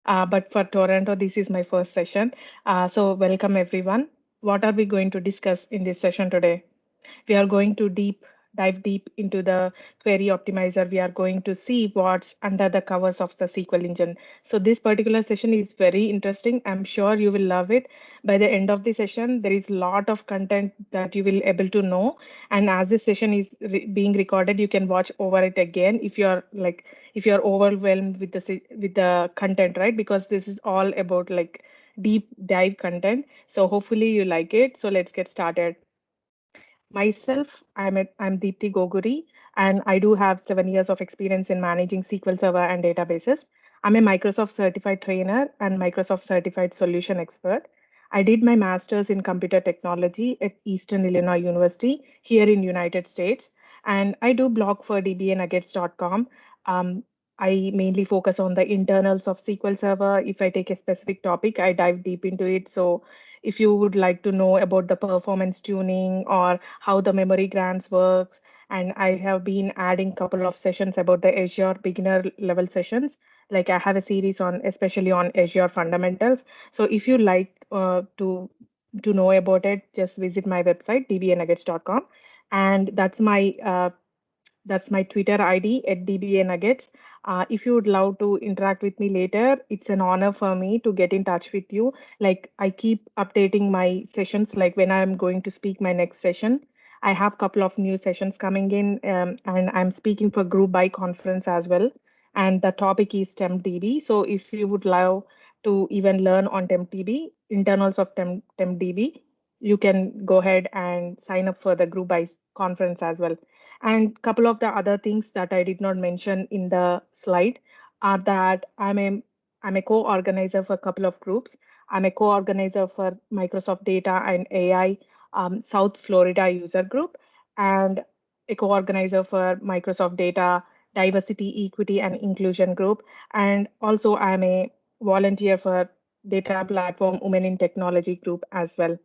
But for Toronto, this is my first session. So welcome everyone. What are we going to discuss in this session today? We are going to dive deep into the query optimizer. We are going to see what's under the covers of the SQL engine. So this particular session is very interesting. I'm sure you will love it. By the end of the session, there is a lot of content that you will able to know. And as this session is being recorded, you can watch over it again if you're overwhelmed with with the content, right? Because this is all about like deep dive content. So hopefully you like it. So let's get started. Myself, I'm Deepthi Goguri, and I do have 7 years of experience in managing SQL Server and databases. I'm a Microsoft certified trainer and Microsoft certified solution expert. I did my master's in computer technology at Eastern Illinois University here in United States, and I do blog for dbanuggets.com. Um, I mainly focus on the internals of SQL Server. If I take a specific topic, I dive deep into it. So if you would like to know about the performance tuning or how the memory grants works, and I have been adding couple of sessions about the Azure beginner level sessions. Like I have a series on especially on Azure fundamentals. So if you like to know about it, just visit my website dbanuggets.com, and that's my Twitter ID at DBA Nuggets. If you would love to interact with me later, it's an honor for me to get in touch with you. Like I keep updating my sessions, like when I'm going to speak my next session. I have a couple of new sessions coming in, and I'm speaking for Group by conference as well. And the topic is TempDB. So if you would love to even learn on TempDB, internals of TempDB, you can go ahead and sign up for the Group by conference as well. And couple of the other things that I did not mention in the slide are that I'm a co-organizer for a couple of groups. I'm a co-organizer for Microsoft Data and AI South Florida user group, and a co-organizer for Microsoft Data Diversity, Equity, and Inclusion group. And also I'm a volunteer for Data Platform Women in Technology group as well.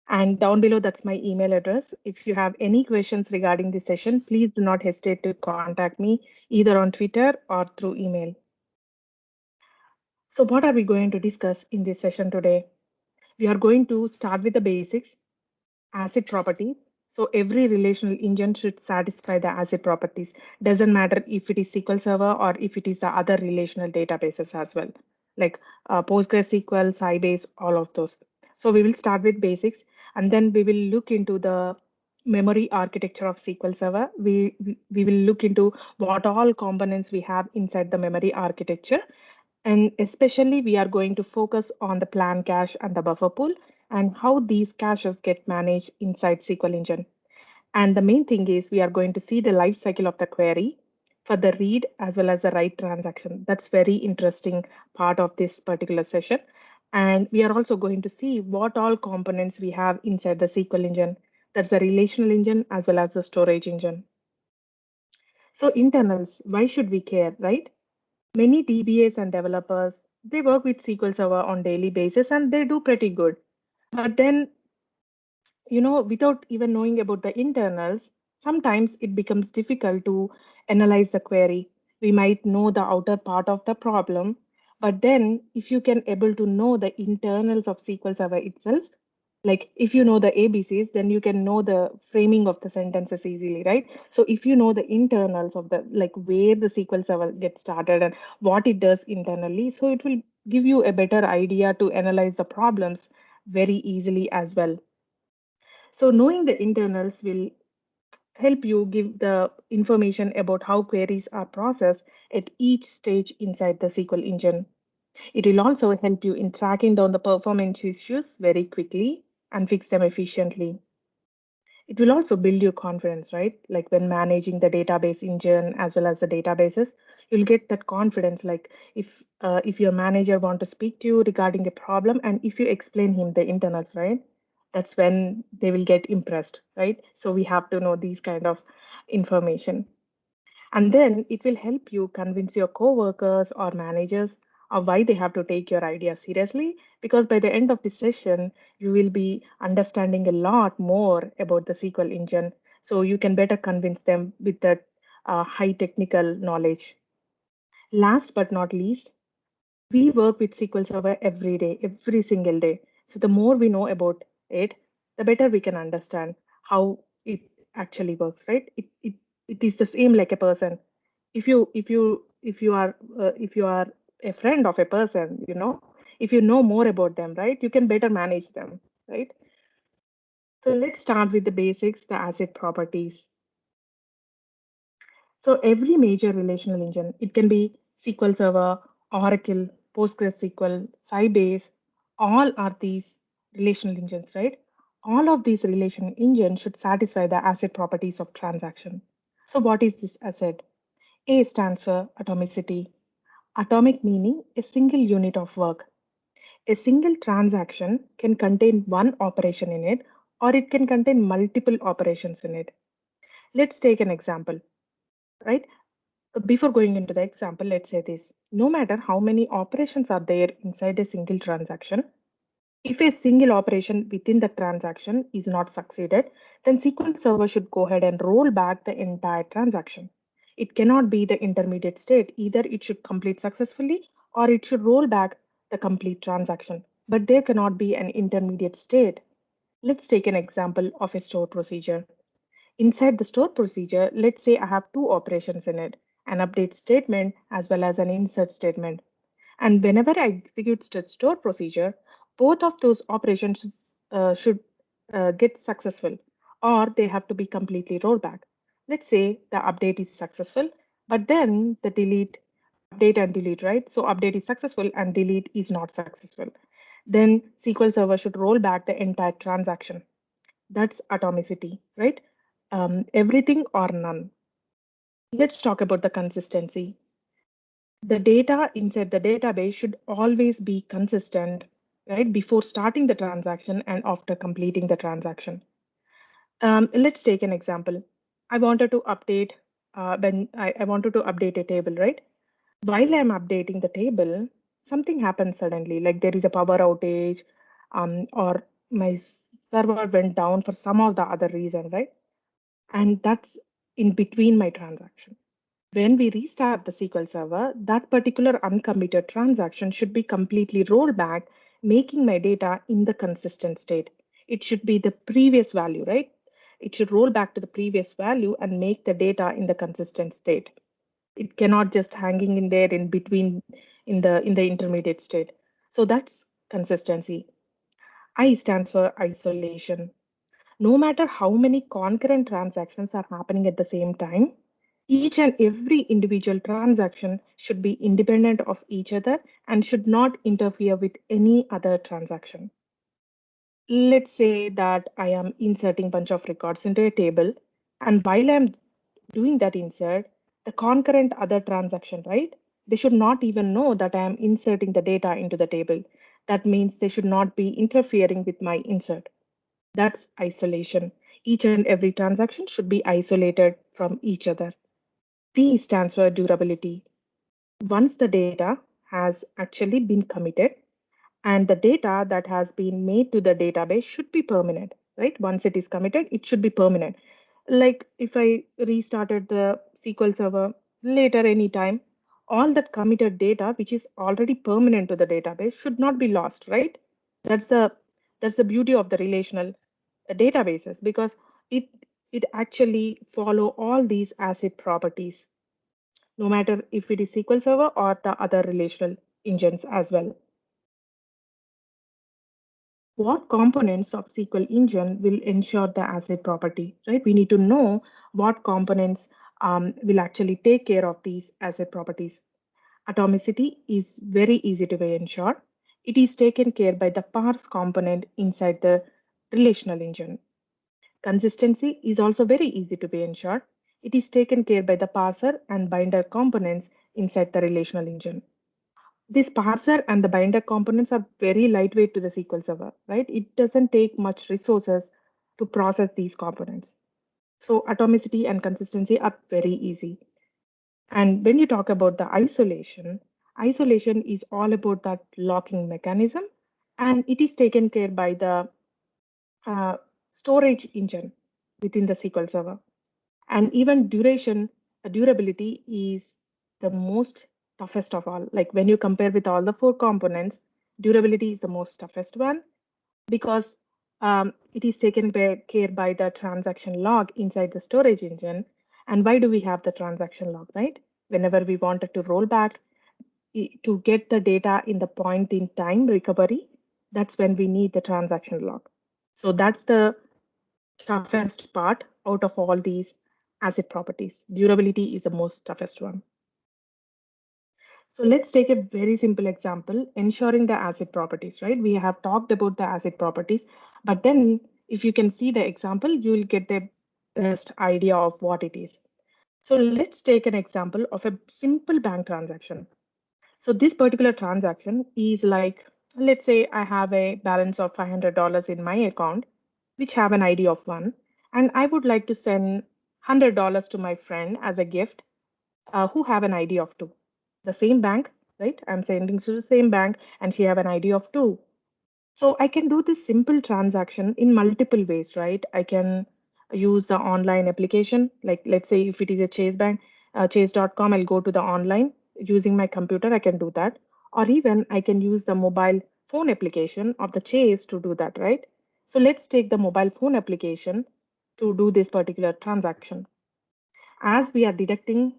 And down below, that's my email address. If you have any questions regarding this session, please do not hesitate to contact me either on Twitter or through email. So what are we going to discuss in this session today? We are going to start with the basics, ACID properties. So every relational engine should satisfy the ACID properties. Doesn't matter if it is SQL Server or if it is the other relational databases as well, like PostgreSQL, Sybase, all of those. So we will start with basics, and then we will look into the memory architecture of SQL Server. We will look into what all components we have inside the memory architecture, and especially, we are going to focus on the plan cache and the buffer pool and how these caches get managed inside SQL Engine. And the main thing is we are going to see the life cycle of the query for the read as well as the write transaction. That's very interesting part of this particular session. And we are also going to see what all components we have inside the SQL Engine. That's the relational engine as well as the storage engine. So internals, why should we care, right? Many DBAs and developers, they work with SQL Server on daily basis and they do pretty good. But then, without even knowing about the internals, sometimes it becomes difficult to analyze the query. We might know the outer part of the problem, but then if you can able to know the internals of SQL Server itself, like if you know the ABCs, then you can know the framing of the sentences easily, right? So if you know the internals of the like where the SQL Server gets started and what it does internally, so it will give you a better idea to analyze the problems very easily as well. So knowing the internals will help you give the information about how queries are processed at each stage inside the SQL engine. It will also help you in tracking down the performance issues very quickly and fix them efficiently. It will also build your confidence, right? Like when managing the database engine as well as the databases, you'll get that confidence. Like if your manager want to speak to you regarding a problem, and if you explain him the internals, right? That's when they will get impressed, right? So we have to know these kind of information. And then it will help you convince your coworkers or managers of why they have to take your idea seriously. Because by the end of the session, you will be understanding a lot more about the SQL engine. So you can better convince them with that high technical knowledge. Last but not least, We work with SQL Server every day, every single day. So the more we know about it, the better we can understand how it actually works, right? It is the same like a person. If you are a friend of a person, if you know more about them, right, you can better manage them, right? So let's start with the basics, the asset properties. So every major relational engine, it can be SQL Server, Oracle, PostgreSQL, Sybase, all are these relational engines, right? All of these relational engines should satisfy the asset properties of transaction. So what is this asset? A stands for atomicity. Atomic meaning a single unit of work. A single transaction can contain one operation in it, or it can contain multiple operations in it. Let's take an example, right? Before going into the example, let's say this. No matter how many operations are there inside a single transaction, if a single operation within the transaction is not succeeded, then SQL Server should go ahead and roll back the entire transaction. It cannot be the intermediate state. Either it should complete successfully or it should roll back the complete transaction. But there cannot be an intermediate state. Let's take an example of a store procedure. Inside the store procedure, let's say I have two operations in it, an update statement as well as an insert statement. And whenever I execute the store procedure, both of those operations should get successful or they have to be completely rolled back. Let's say the update is successful, but then the update and delete, right? So update is successful and delete is not successful. Then SQL Server should roll back the entire transaction. That's atomicity, right? Everything or none. Let's talk about the consistency. The data inside the database should always be consistent, right? Before starting the transaction and after completing the transaction. Let's take an example. I wanted to update when I wanted to update a table, right? While I'm updating the table, something happens suddenly, like there is a power outage, or my server went down for some of the other reason, right? And that's in between my transaction. When we restart the SQL Server, that particular uncommitted transaction should be completely rolled back, making my data in the consistent state. It should be the previous value, right? It should roll back to the previous value and make the data in the consistent state. It cannot just hanging in there in between in the intermediate state. So that's consistency. I stands for isolation. No matter how many concurrent transactions are happening at the same time, each and every individual transaction should be independent of each other and should not interfere with any other transaction. Let's say that I am inserting bunch of records into a table, and while I'm doing that insert, the concurrent other transaction, right? They should not even know that I am inserting the data into the table. That means they should not be interfering with my insert. That's isolation. Each and every transaction should be isolated from each other. D stands for durability. Once the data has actually been committed and the data that has been made to the database should be permanent, right? Once it is committed, it should be permanent. Like if I restarted the SQL Server later anytime, all that committed data, which is already permanent to the database, should not be lost, right? That's the that's the beauty of the relational databases because it it actually follow all these asset properties, no matter if it is SQL Server or the other relational engines as well. What components of SQL engine will ensure the asset property, right? We need to know what components will actually take care of these asset properties. Atomicity is very easy to be ensured. It is taken care by the parse component inside the relational engine. Consistency is also very easy to be ensured. It is taken care by the parser and binder components inside the relational engine. This parser and the binder components are very lightweight to the SQL Server, right? It doesn't take much resources to process these components. So atomicity and consistency are very easy. And when you talk about the isolation is all about that locking mechanism, and it is taken care by the uh, storage engine within the SQL Server. And even durability is the most toughest of all. Like when you compare with all the four components, durability is the most toughest one because it is taken care by the transaction log inside the storage engine. And why do we have the transaction log, right? Whenever we wanted to roll back to get the data in the point in time recovery, that's when we need the transaction log. So that's the toughest part out of all these asset properties. Durability is the most toughest one. So let's take a very simple example, ensuring the asset properties, right? We have talked about the asset properties, but then if you can see the example, you will get the best idea of what it is. So let's take an example of a simple bank transaction. So this particular transaction is like, let's say I have a balance of $500 in my account, which have an ID of 1, and I would like to send $100 to my friend as a gift who have an ID of 2. The same bank, right? I'm sending to the same bank and she have an ID of 2. So I can do this simple transaction in multiple ways, right? I can use the online application, like let's say if it is a Chase bank, chase.com, I'll go to the online using my computer, I can do that. Or even I can use the mobile phone application of the Chase to do that, right? So let's take the mobile phone application to do this particular transaction. As we are deducting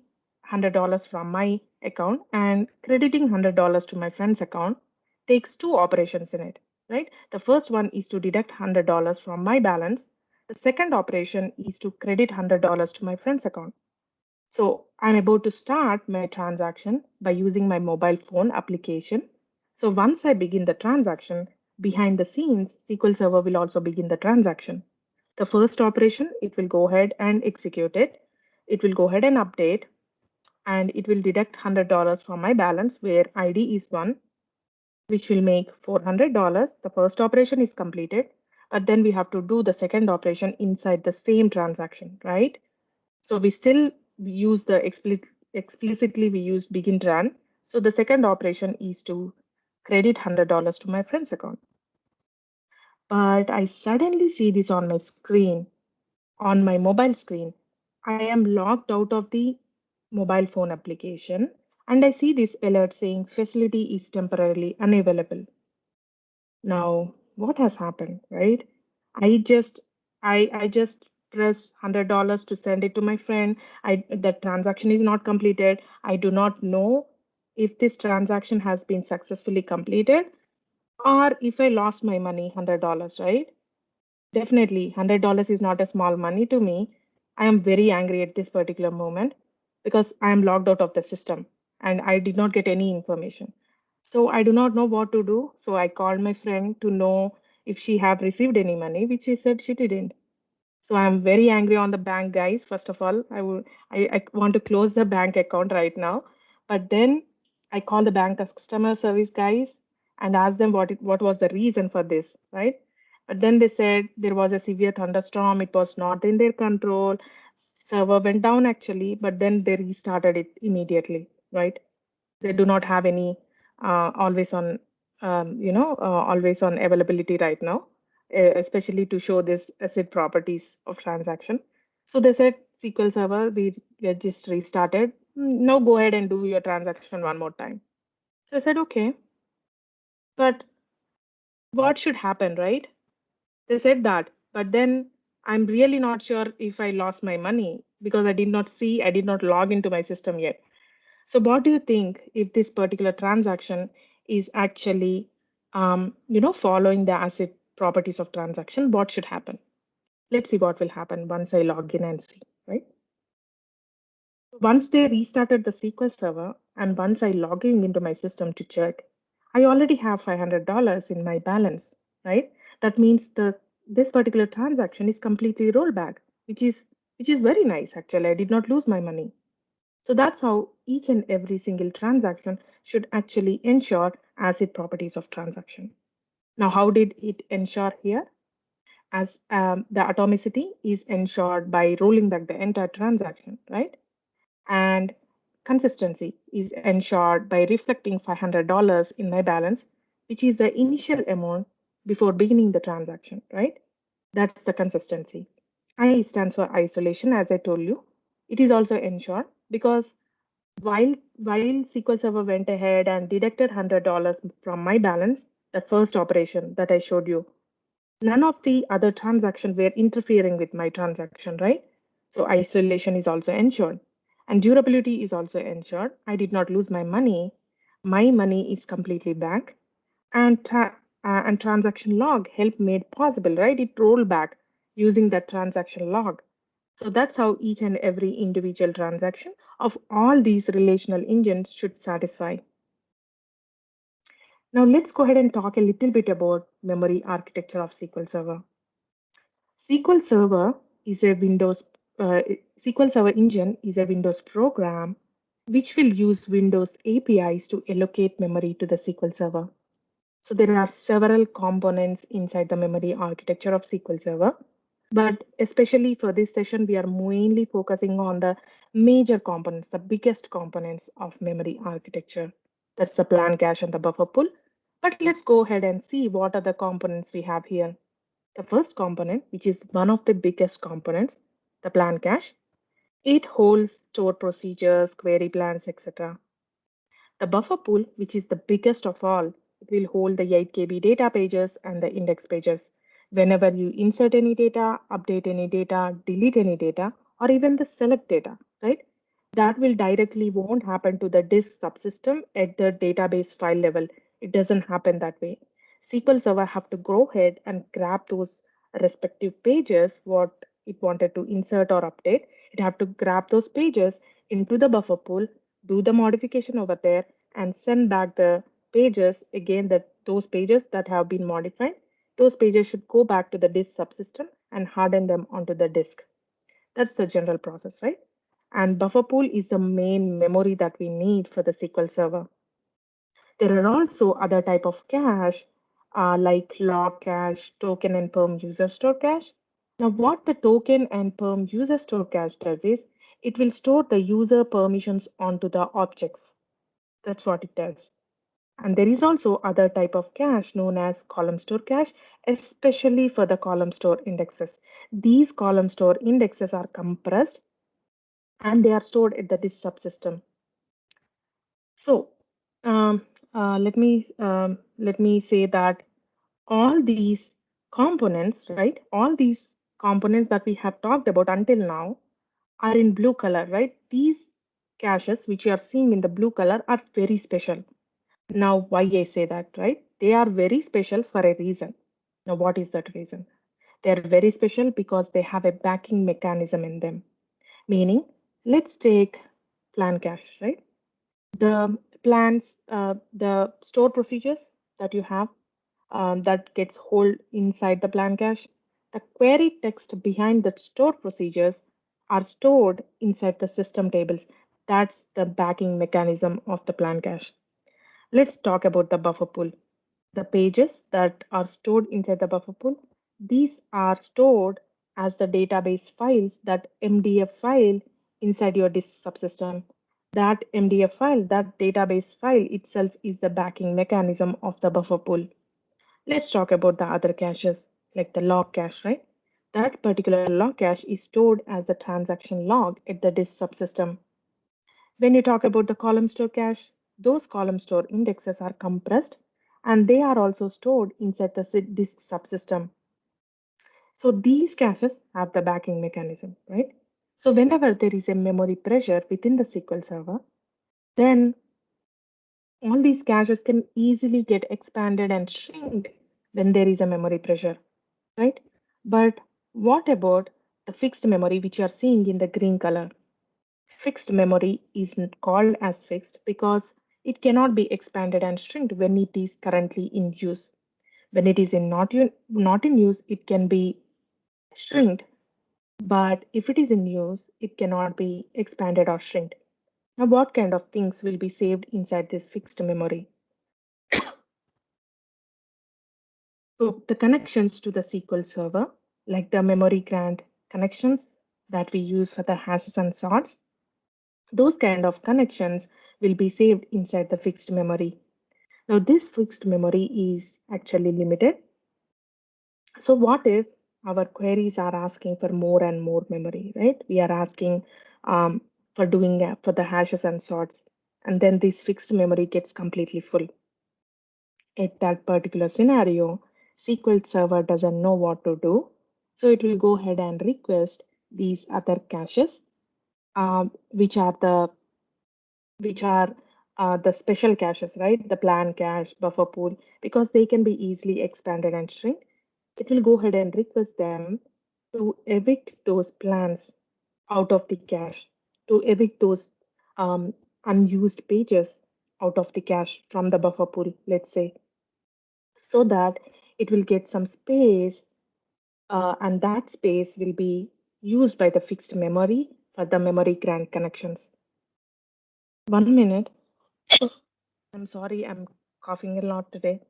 $100 from my account and crediting $100 to my friend's account takes two operations in it, right? The first one is to deduct $100 from my balance. The second operation is to credit $100 to my friend's account. So I'm about to start my transaction by using my mobile phone application. So once I begin the transaction, behind the scenes, SQL Server will also begin the transaction. The first operation, it will go ahead and execute it. It will go ahead and update, and it will deduct $100 from my balance where ID is 1, which will make $400. The first operation is completed, but then we have to do the second operation inside the same transaction, right? So we still use the explicitly we use begin run. So the second operation is to credit $100 to my friend's account. But I suddenly see this on my screen, on my mobile screen. I am logged out of the mobile phone application and I see this alert saying facility is temporarily unavailable. Now, what has happened, right? I just I just press $100 to send it to my friend. That transaction is not completed. I do not know if this transaction has been successfully completed or if I lost my money, $100, right? Definitely, $100 is not a small money to me. I am very angry at this particular moment because I am logged out of the system and I did not get any information. So I do not know what to do. So I called my friend to know if she have received any money, which she said she didn't. So I'm very angry on the bank guys. First of all, I want to close the bank account right now. But then I call the bank customer service guys and ask them what was the reason for this, right? But then they said there was a severe thunderstorm. It was not in their control. Server went down actually, but then they restarted it immediately, right? They do not have any always on always on availability right now, especially to show this asset properties of transaction. So they said SQL Server, we are just restarted. Now go ahead and do your transaction one more time. So I said okay, but what should happen, right? They said that, but then I'm really not sure if I lost my money because I did not log into my system yet. So what do you think if this particular transaction is actually, following the asset properties of transaction, what should happen? Let's see what will happen once I log in and see, right? Once they restarted the SQL Server and once I log in into my system to check, I already have $500 in my balance, right? That means this particular transaction is completely rollback, which is very nice actually. I did not lose my money. So that's how each and every single transaction should actually ensure asset properties of transaction. Now, how did it ensure here? As the atomicity is ensured by rolling back the entire transaction, right? And consistency is ensured by reflecting $500 in my balance, which is the initial amount before beginning the transaction, right? That's the consistency. I stands for isolation, as I told you. It is also ensured because While SQL Server went ahead and deducted $100 from my balance, the first operation that I showed you, none of the other transactions were interfering with my transaction, right? So isolation is also ensured and durability is also ensured. I did not lose my money. My money is completely back and and transaction log help made possible, right? It rolled back using that transaction log. So that's how each and every individual transaction of all these relational engines should satisfy. Now let's go ahead and talk a little bit about memory architecture of SQL Server. SQL Server is a SQL Server engine is a Windows program which will use Windows APIs to allocate memory to the SQL Server. So there are several components inside the memory architecture of SQL Server, but especially for this session, we are mainly focusing on the major components, the biggest components of memory architecture. That's the plan cache and the buffer pool. But let's go ahead and see what are the components we have here. The first component, which is one of the biggest components, the plan cache, it holds stored procedures, query plans, etc. The buffer pool, which is the biggest of all, it will hold the 8 KB data pages and the index pages. Whenever you insert any data, update any data, delete any data, or even the select data, right? That will directly won't happen to the disk subsystem at the database file level. It doesn't happen that way. SQL Server have to go ahead and grab those respective pages, what it wanted to insert or update. It have to grab those pages into the buffer pool, do the modification over there, and send back the pages again, that those pages that have been modified, those pages should go back to the disk subsystem and harden them onto the disk. That's the general process, right? And buffer pool is the main memory that we need for the SQL Server. There are also other type of cache like log cache, token and perm user store cache. Now what the token and perm user store cache does is it will store the user permissions onto the objects. That's what it does. And there is also other type of cache known as column store cache, especially for the column store indexes. These column store indexes are compressed and they are stored at the disk subsystem. So um, let me say that all these components, right? All these components that we have talked about until now are in blue color, right? These caches which you are seeing in the blue color are very special. Now, why I say that, right? They are very special for a reason. Now, what is that reason? They are very special because they have a backing mechanism in them. Meaning, let's take plan cache, right? The plans, the store procedures that you have that gets hold inside the plan cache. The query text behind the stored procedures are stored inside the system tables. That's the backing mechanism of the plan cache. Let's talk about the buffer pool. The pages that are stored inside the buffer pool, these are stored as the database files, that MDF file inside your disk subsystem. That MDF file, that database file itself is the backing mechanism of the buffer pool. Let's talk about the other caches, like the log cache, right? That particular log cache is stored as the transaction log at the disk subsystem. When you talk about the column store cache, those column store indexes are compressed and they are also stored inside the disk subsystem. So these caches have the backing mechanism, right? So whenever there is a memory pressure within the SQL Server, then all these caches can easily get expanded and shrink when there is a memory pressure, right? But what about the fixed memory, which you are seeing in the green color? Fixed memory is called as fixed because it cannot be expanded and shrinked when it is currently in use. When it is not in use, it can be shrinked, but if it is in use, it cannot be expanded or shrinked. Now, what kind of things will be saved inside this fixed memory? So the connections to the SQL Server, like the memory grant connections that we use for the hashes and sorts, those kind of connections will be saved inside the fixed memory. Now, this fixed memory is actually limited. So what if our queries are asking for more and more memory, right? We are asking for doing for the hashes and sorts. And then this fixed memory gets completely full. At that particular scenario, SQL Server doesn't know what to do. So it will go ahead and request these other caches, which are the special caches, right? The plan cache, buffer pool, because they can be easily expanded and shrink. It will go ahead and request them to evict those plans out of the cache, to evict those um, unused pages out of the cache from the buffer pool, let's say, so that it will get some space, and that space will be used by the fixed memory for the memory grant connections. 1 minute. I'm sorry, I'm coughing a lot today.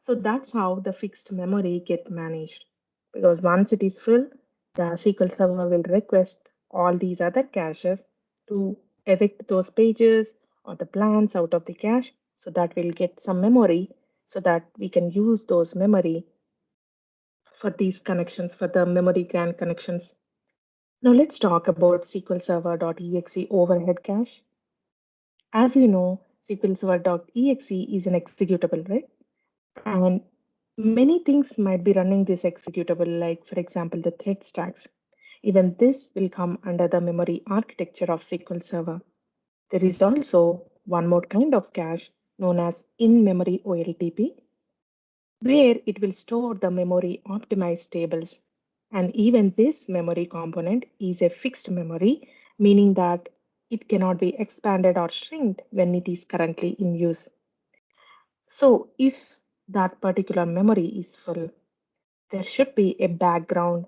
So that's how the fixed memory get managed. Because once it is full, the SQL Server will request all these other caches to evict those pages or the plans out of the cache so that we'll get some memory so that we can use those memory for these connections, for the memory grant connections. Now let's talk about SQL Server.exe overhead cache. As you know, SQL Server.exe is an executable, right? And many things might be running this executable, like, for example, the thread stacks. Even this will come under the memory architecture of SQL Server. There is also one more kind of cache known as in-memory OLTP, where it will store the memory optimized tables. And even this memory component is a fixed memory, meaning that it cannot be expanded or shrinked when it is currently in use. So if that particular memory is full, there should be a background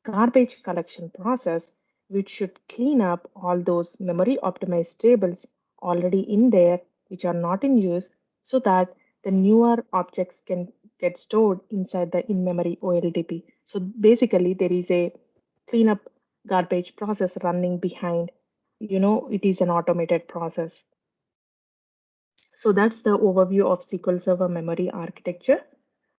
garbage collection process which should clean up all those memory optimized tables already in there which are not in use so that the newer objects can get stored inside the in-memory OLTP. So basically there is a cleanup garbage process running behind. It is an automated process. So that's the overview of SQL Server memory architecture.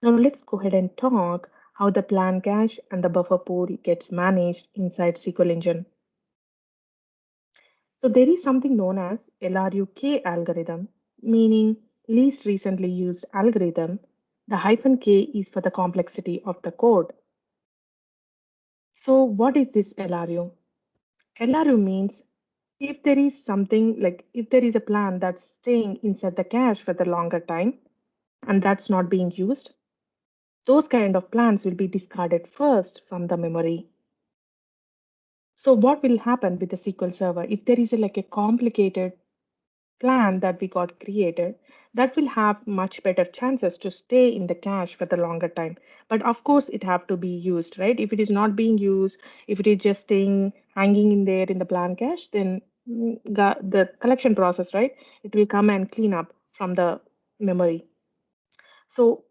Now let's go ahead and talk how the plan cache and the buffer pool gets managed inside SQL Engine. So there is something known as LRUK algorithm, meaning least recently used algorithm. The hyphen K is for the complexity of the code. So what is this LRU? LRU means if there is something like if there is a plan that's staying inside the cache for the longer time and that's not being used, those kind of plans will be discarded first from the memory. So what will happen with the SQL Server if there is like a complicated plan that we got created, that will have much better chances to stay in the cache for the longer time. But of course it have to be used, right? If it is not being used, if it is just staying hanging in there in the plan cache, then the collection process, right, it will come and clean up from the memory. So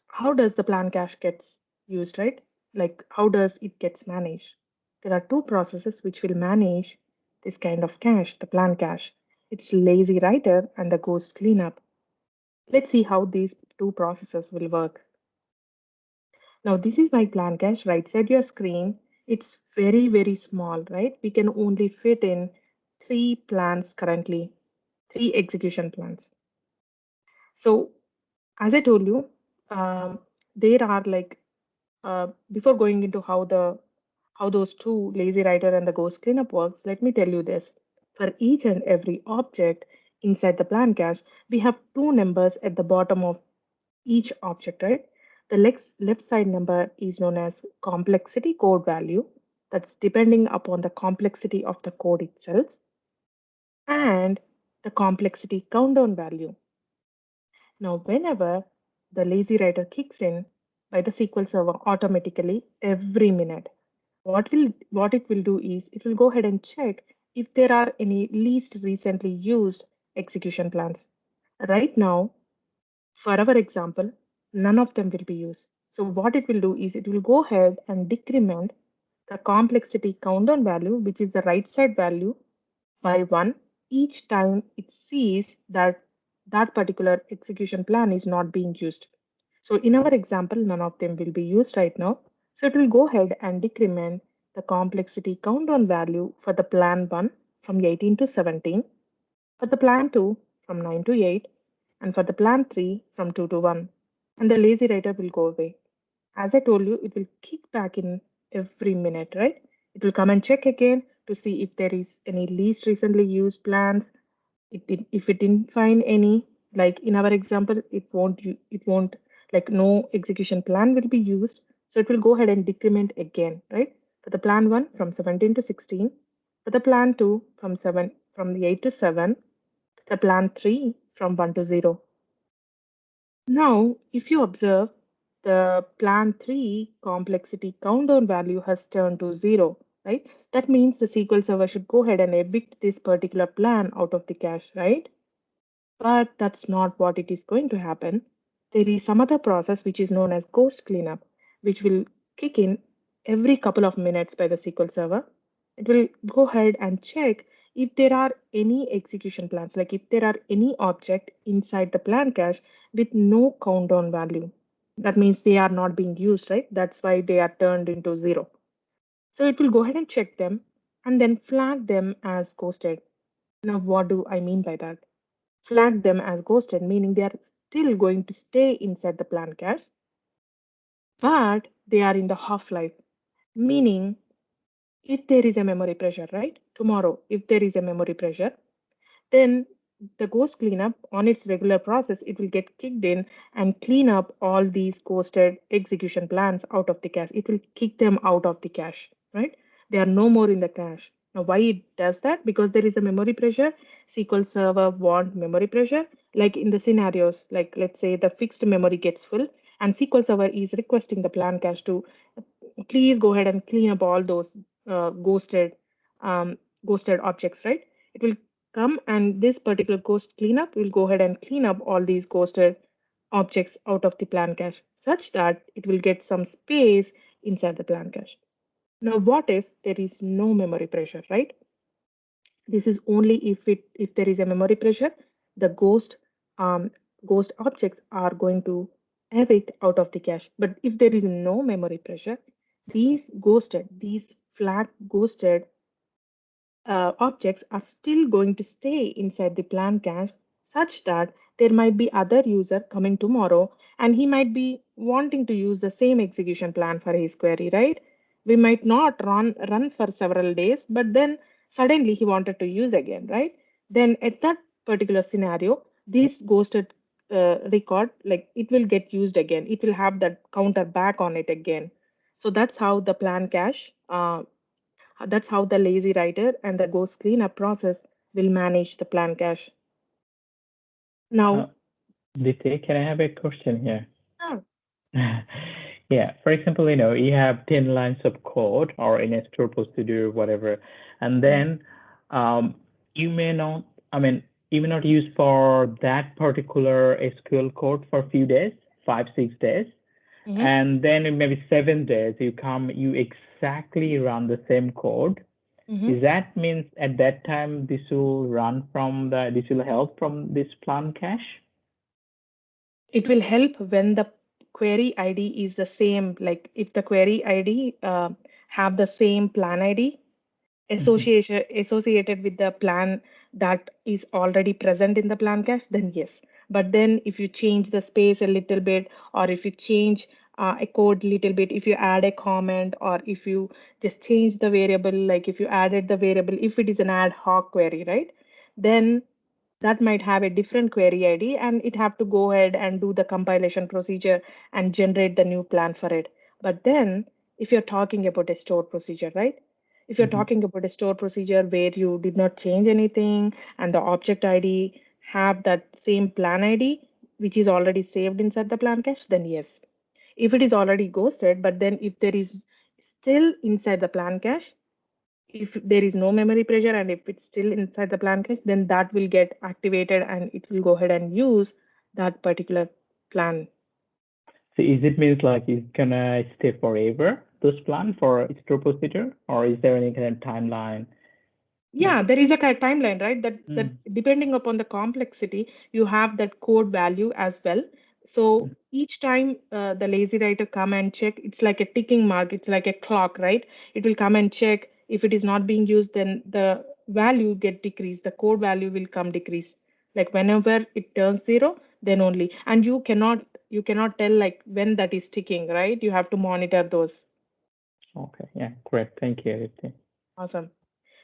how does the plan cache gets used, right? Like how does it gets managed? There are two processes which will manage this kind of cache, the plan cache. It's lazy writer and the ghost cleanup. Let's see how these two processes will work. Now this is my plan cache right side your screen. It's very, very small, right? We can only fit in 3 plans currently, 3 execution plans. So as I told you, there are like before going into how those two lazy writer and the ghost cleanup works, let me tell you this. For each and every object inside the plan cache, we have two numbers at the bottom of each object, right? The left side number is known as complexity code value. That's depending upon the complexity of the code itself, and the complexity countdown value. Now, whenever the lazy writer kicks in by the SQL Server automatically every minute, what it will do is it will go ahead and check if there are any least recently used execution plans. Right now, for our example, none of them will be used. So what it will do is it will go ahead and decrement the complexity countdown value, which is the right side value, by 1 each time it sees that that particular execution plan is not being used. So in our example, none of them will be used right now. So it will go ahead and decrement the complexity countdown value for the plan 1 from 18 to 17, for the plan 2 from 9 to 8, and for the plan 3 from 2 to 1. And the lazy writer will go away. As I told you, it will kick back in every minute, right? It will come and check again to see if there is any least recently used plans. If it didn't find any, like in our example, it won't, like no execution plan will be used. So it will go ahead and decrement again, right? For the plan 1 from 17 to 16, for the plan 2 from the 8 to 7, the plan 3 from 1 to 0. Now, if you observe, the plan 3 complexity countdown value has turned to 0, right? That means the SQL Server should go ahead and evict this particular plan out of the cache, right? But that's not what it is going to happen. There is some other process which is known as ghost cleanup, which will kick in every couple of minutes by the SQL Server. It will go ahead and check if there are any execution plans, like if there are any object inside the plan cache with no countdown value. That means they are not being used, right? That's why they are turned into 0. So it will go ahead and check them and then flag them as ghosted. Now, what do I mean by that? Flag them as ghosted, meaning they are still going to stay inside the plan cache, but they are in the half-life, meaning if there is a memory pressure, right? Tomorrow, if there is a memory pressure, then the ghost cleanup on its regular process, it will get kicked in and clean up all these ghosted execution plans out of the cache. It will kick them out of the cache, right? They are no more in the cache. Now, why it does that? Because there is a memory pressure. SQL Server want memory pressure. Like in the scenarios, like let's say the fixed memory gets full and SQL Server is requesting the plan cache to please go ahead and clean up all those um, ghosted objects, right? It will come and this particular ghost cleanup will go ahead and clean up all these ghosted objects out of the plan cache such that it will get some space inside the plan cache. Now, what if there is no memory pressure, right? This is only if there is a memory pressure, the um, ghost objects are going to evict out of the cache. But if there is no memory pressure, these flat ghosted objects are still going to stay inside the plan cache such that there might be other user coming tomorrow and he might be wanting to use the same execution plan for his query, right? We might not run for several days, but then suddenly he wanted to use again, right? Then at that particular scenario, this ghosted record, like it will get used again. It will have that counter back on it again. So that's how the plan cache that's how the lazy writer and the ghost cleanup process will manage the plan cache. Uh, Now, Diti, can I have a question here? ah, Yeah, for example, you have 10 lines of code or in a store procedure, whatever, and mm, then um, you may not, I mean, you may not use for that particular SQL code for a few days, 5, 6 days, mhm. and then in maybe 7 days you exactly run the same code. Mhm. Is that means at that time this will help from this plan cache? It will help when the query ID is the same. Like if the query ID have the same plan ID Mhm. associated with the plan that is already present in the plan cache, then yes. But then if you change the space a little bit, or if you change a code little bit, if you add a comment, or if you just change the variable, like if you added the variable, if it is an ad hoc query, right? Then that might have a different query ID and it have to go ahead and do the compilation procedure and generate the new plan for it. But then if you're talking about a store procedure, right? If you're Mhm. talking about a store procedure where you did not change anything and the object ID have that same plan ID, which is already saved inside the plan cache, then yes. If it is already ghosted, but then if there is still inside the plan cache, if there is no memory pressure and if it's still inside the plan cache, then that will get activated and it will go ahead and use that particular plan. So is it means like it's gonna stay forever, those plan for store procedure, or is there any kind of timeline? Like, Yeah, there is a timeline, right? That mm, depending upon the complexity, you have that code value as well. So each time the lazy writer come and check, it's like a ticking mark, it's like a clock, right? It will come and check. If it is not being used, then the value get decreased, the code value will come decrease. Like whenever it turns zero, then only. And you cannot tell like when that is ticking, right? You have to monitor those. Okay, yeah, great. Thank you, Aditi. Awesome.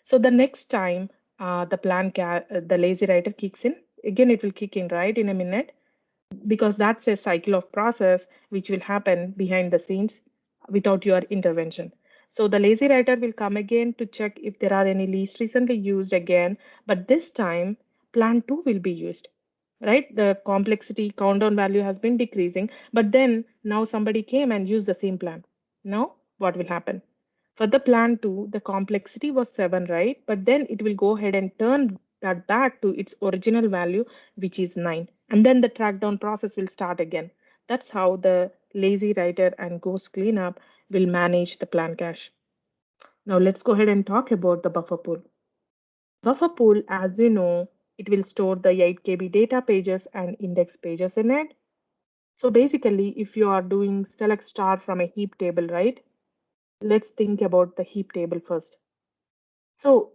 So the next time the lazy writer kicks in, again it will kick in right in a minute, because that's a cycle of process which will happen behind the scenes without your intervention. So the lazy writer will come again to check if there are any least recently used again, but this time plan 2 will be used, right? The complexity countdown value has been decreasing, but then now somebody came and used the same plan. Now what will happen? For the plan 2, the complexity was 7, right? But then it will go ahead and turn that back to its original value, which is 9. And then the track down process will start again. That's how the lazy writer and ghost cleanup will manage the plan cache. Now let's go ahead and talk about the buffer pool. Buffer pool, as you know, it will store the 8 KB data pages and index pages in it. So basically, if you are doing select star from a heap table, right? Let's think about the heap table first. So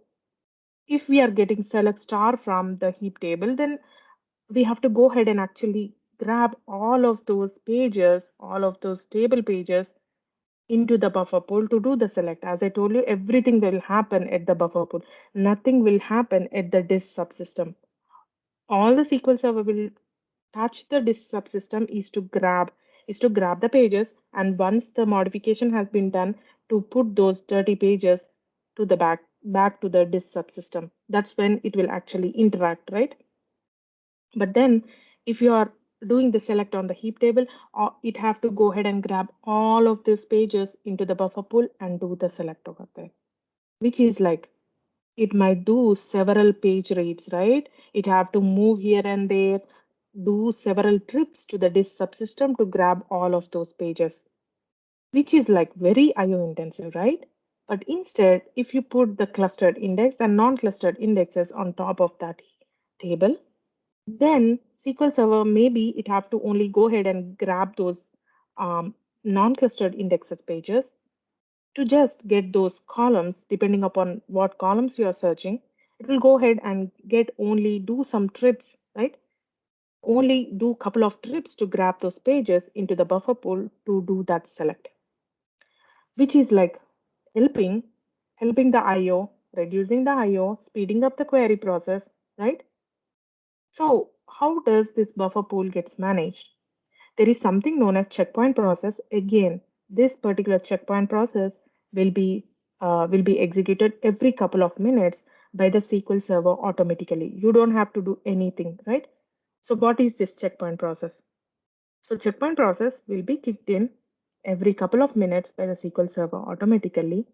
if we are getting select star from the heap table, then we have to go ahead and actually grab all of those pages, all of those table pages into the buffer pool to do the select. As I told you, everything will happen at the buffer pool. Nothing will happen at the disk subsystem. All the SQL Server will touch the disk subsystem is to grab the pages, and once the modification has been done, to put those dirty pages to the back to the disk subsystem. That's when it will actually interact, right? But then if you are doing the select on the heap table, it have to go ahead and grab all of these pages into the buffer pool and do the select over there, which is like it might do several page reads, right? It have to move here and there, do several trips to the disk subsystem to grab all of those pages, which is like very IO intensive, right? But instead, if you put the clustered index and non-clustered indexes on top of that table, then SQL Server maybe it have to only go ahead and grab those non-clustered indexes pages to just get those columns, depending upon what columns you are searching. It will go ahead and get only do some trips, right? Only do couple of trips to grab those pages into the buffer pool to do that select, which is like helping helping the IO, reducing the IO, speeding up the query process, right? So how does this buffer pool gets managed? There is something known as checkpoint process. Again, this particular checkpoint process will be will be executed every couple of minutes by the SQL Server automatically. You don't have to do anything, right? So what is this checkpoint process? So checkpoint process will be kicked in every couple of minutes by the SQL Server automatically.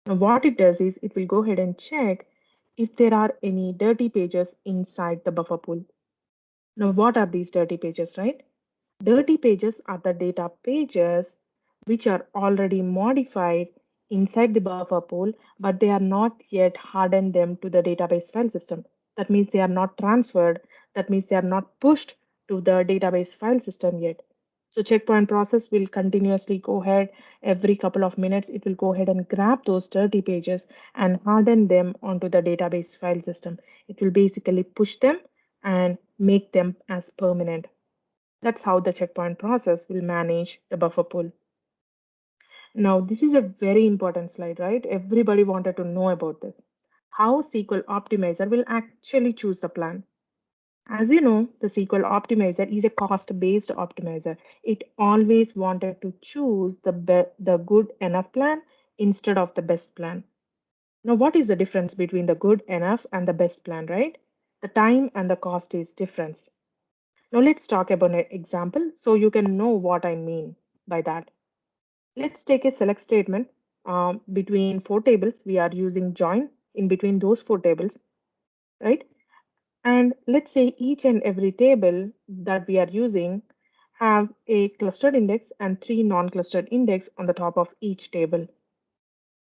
Now what it does is it will go ahead and check if there are any dirty pages inside the buffer pool. Now what are these dirty pages, right? Dirty pages are the data pages which are already modified inside the buffer pool, but they are not yet hardened them to the database file system. That means they are not transferred. That means they are not pushed to the database file system yet. So checkpoint process will continuously go ahead every couple of minutes. It will go ahead and grab those dirty pages and harden them onto the database file system. It will basically push them and make them as permanent. That's how the checkpoint process will manage the buffer pool. Now, this is a very important slide, right? Everybody wanted to know about this. How SQL Optimizer will actually choose the plan. As you know, the SQL Optimizer is a cost-based optimizer. It always wanted to choose the good enough plan instead of the best plan. Now, what is the difference between the good enough and the best plan, right? The time and the cost is different. Now let's talk about an example so you can know what I mean by that. Let's take a select statement between four tables. We are using join in between those four tables, right? And let's say each and every table that we are using have a clustered index and three non-clustered index on the top of each table.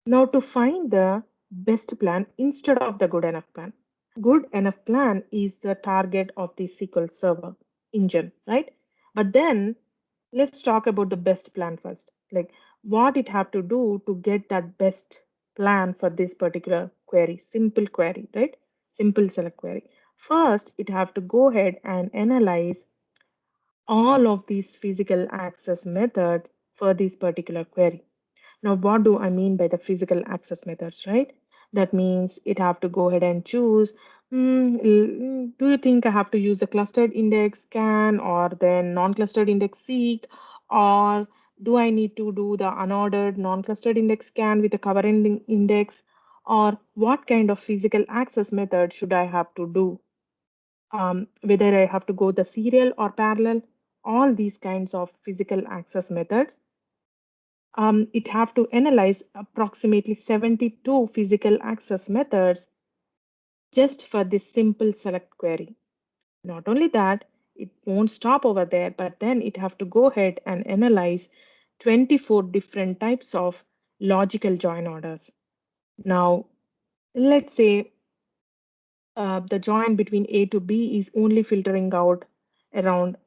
Now to find the best plan instead of the good enough plan. Good enough plan is the target of the SQL Server engine, right? But then let's talk about the best plan first. Like what it have to do to get that best plan for this particular query, simple query, right? Simple select query. First, it have to go ahead and analyze all of these physical access methods for this particular query. Now, what do I mean by the physical access methods, right? That means it have to go ahead and choose, do you think I have to use a clustered index scan or then non-clustered index seek, or do I need to do the unordered non-clustered index scan with a cover ending index, or what kind of physical access method should I have to do? Whether I have to go the serial or parallel, all these kinds of physical access methods, it have to analyze approximately 72 physical access methods just for this simple select query. Not only that, it won't stop over there, but then it have to go ahead and analyze 24 different types of logical join orders. Now, let's say the join between A to B is only filtering out around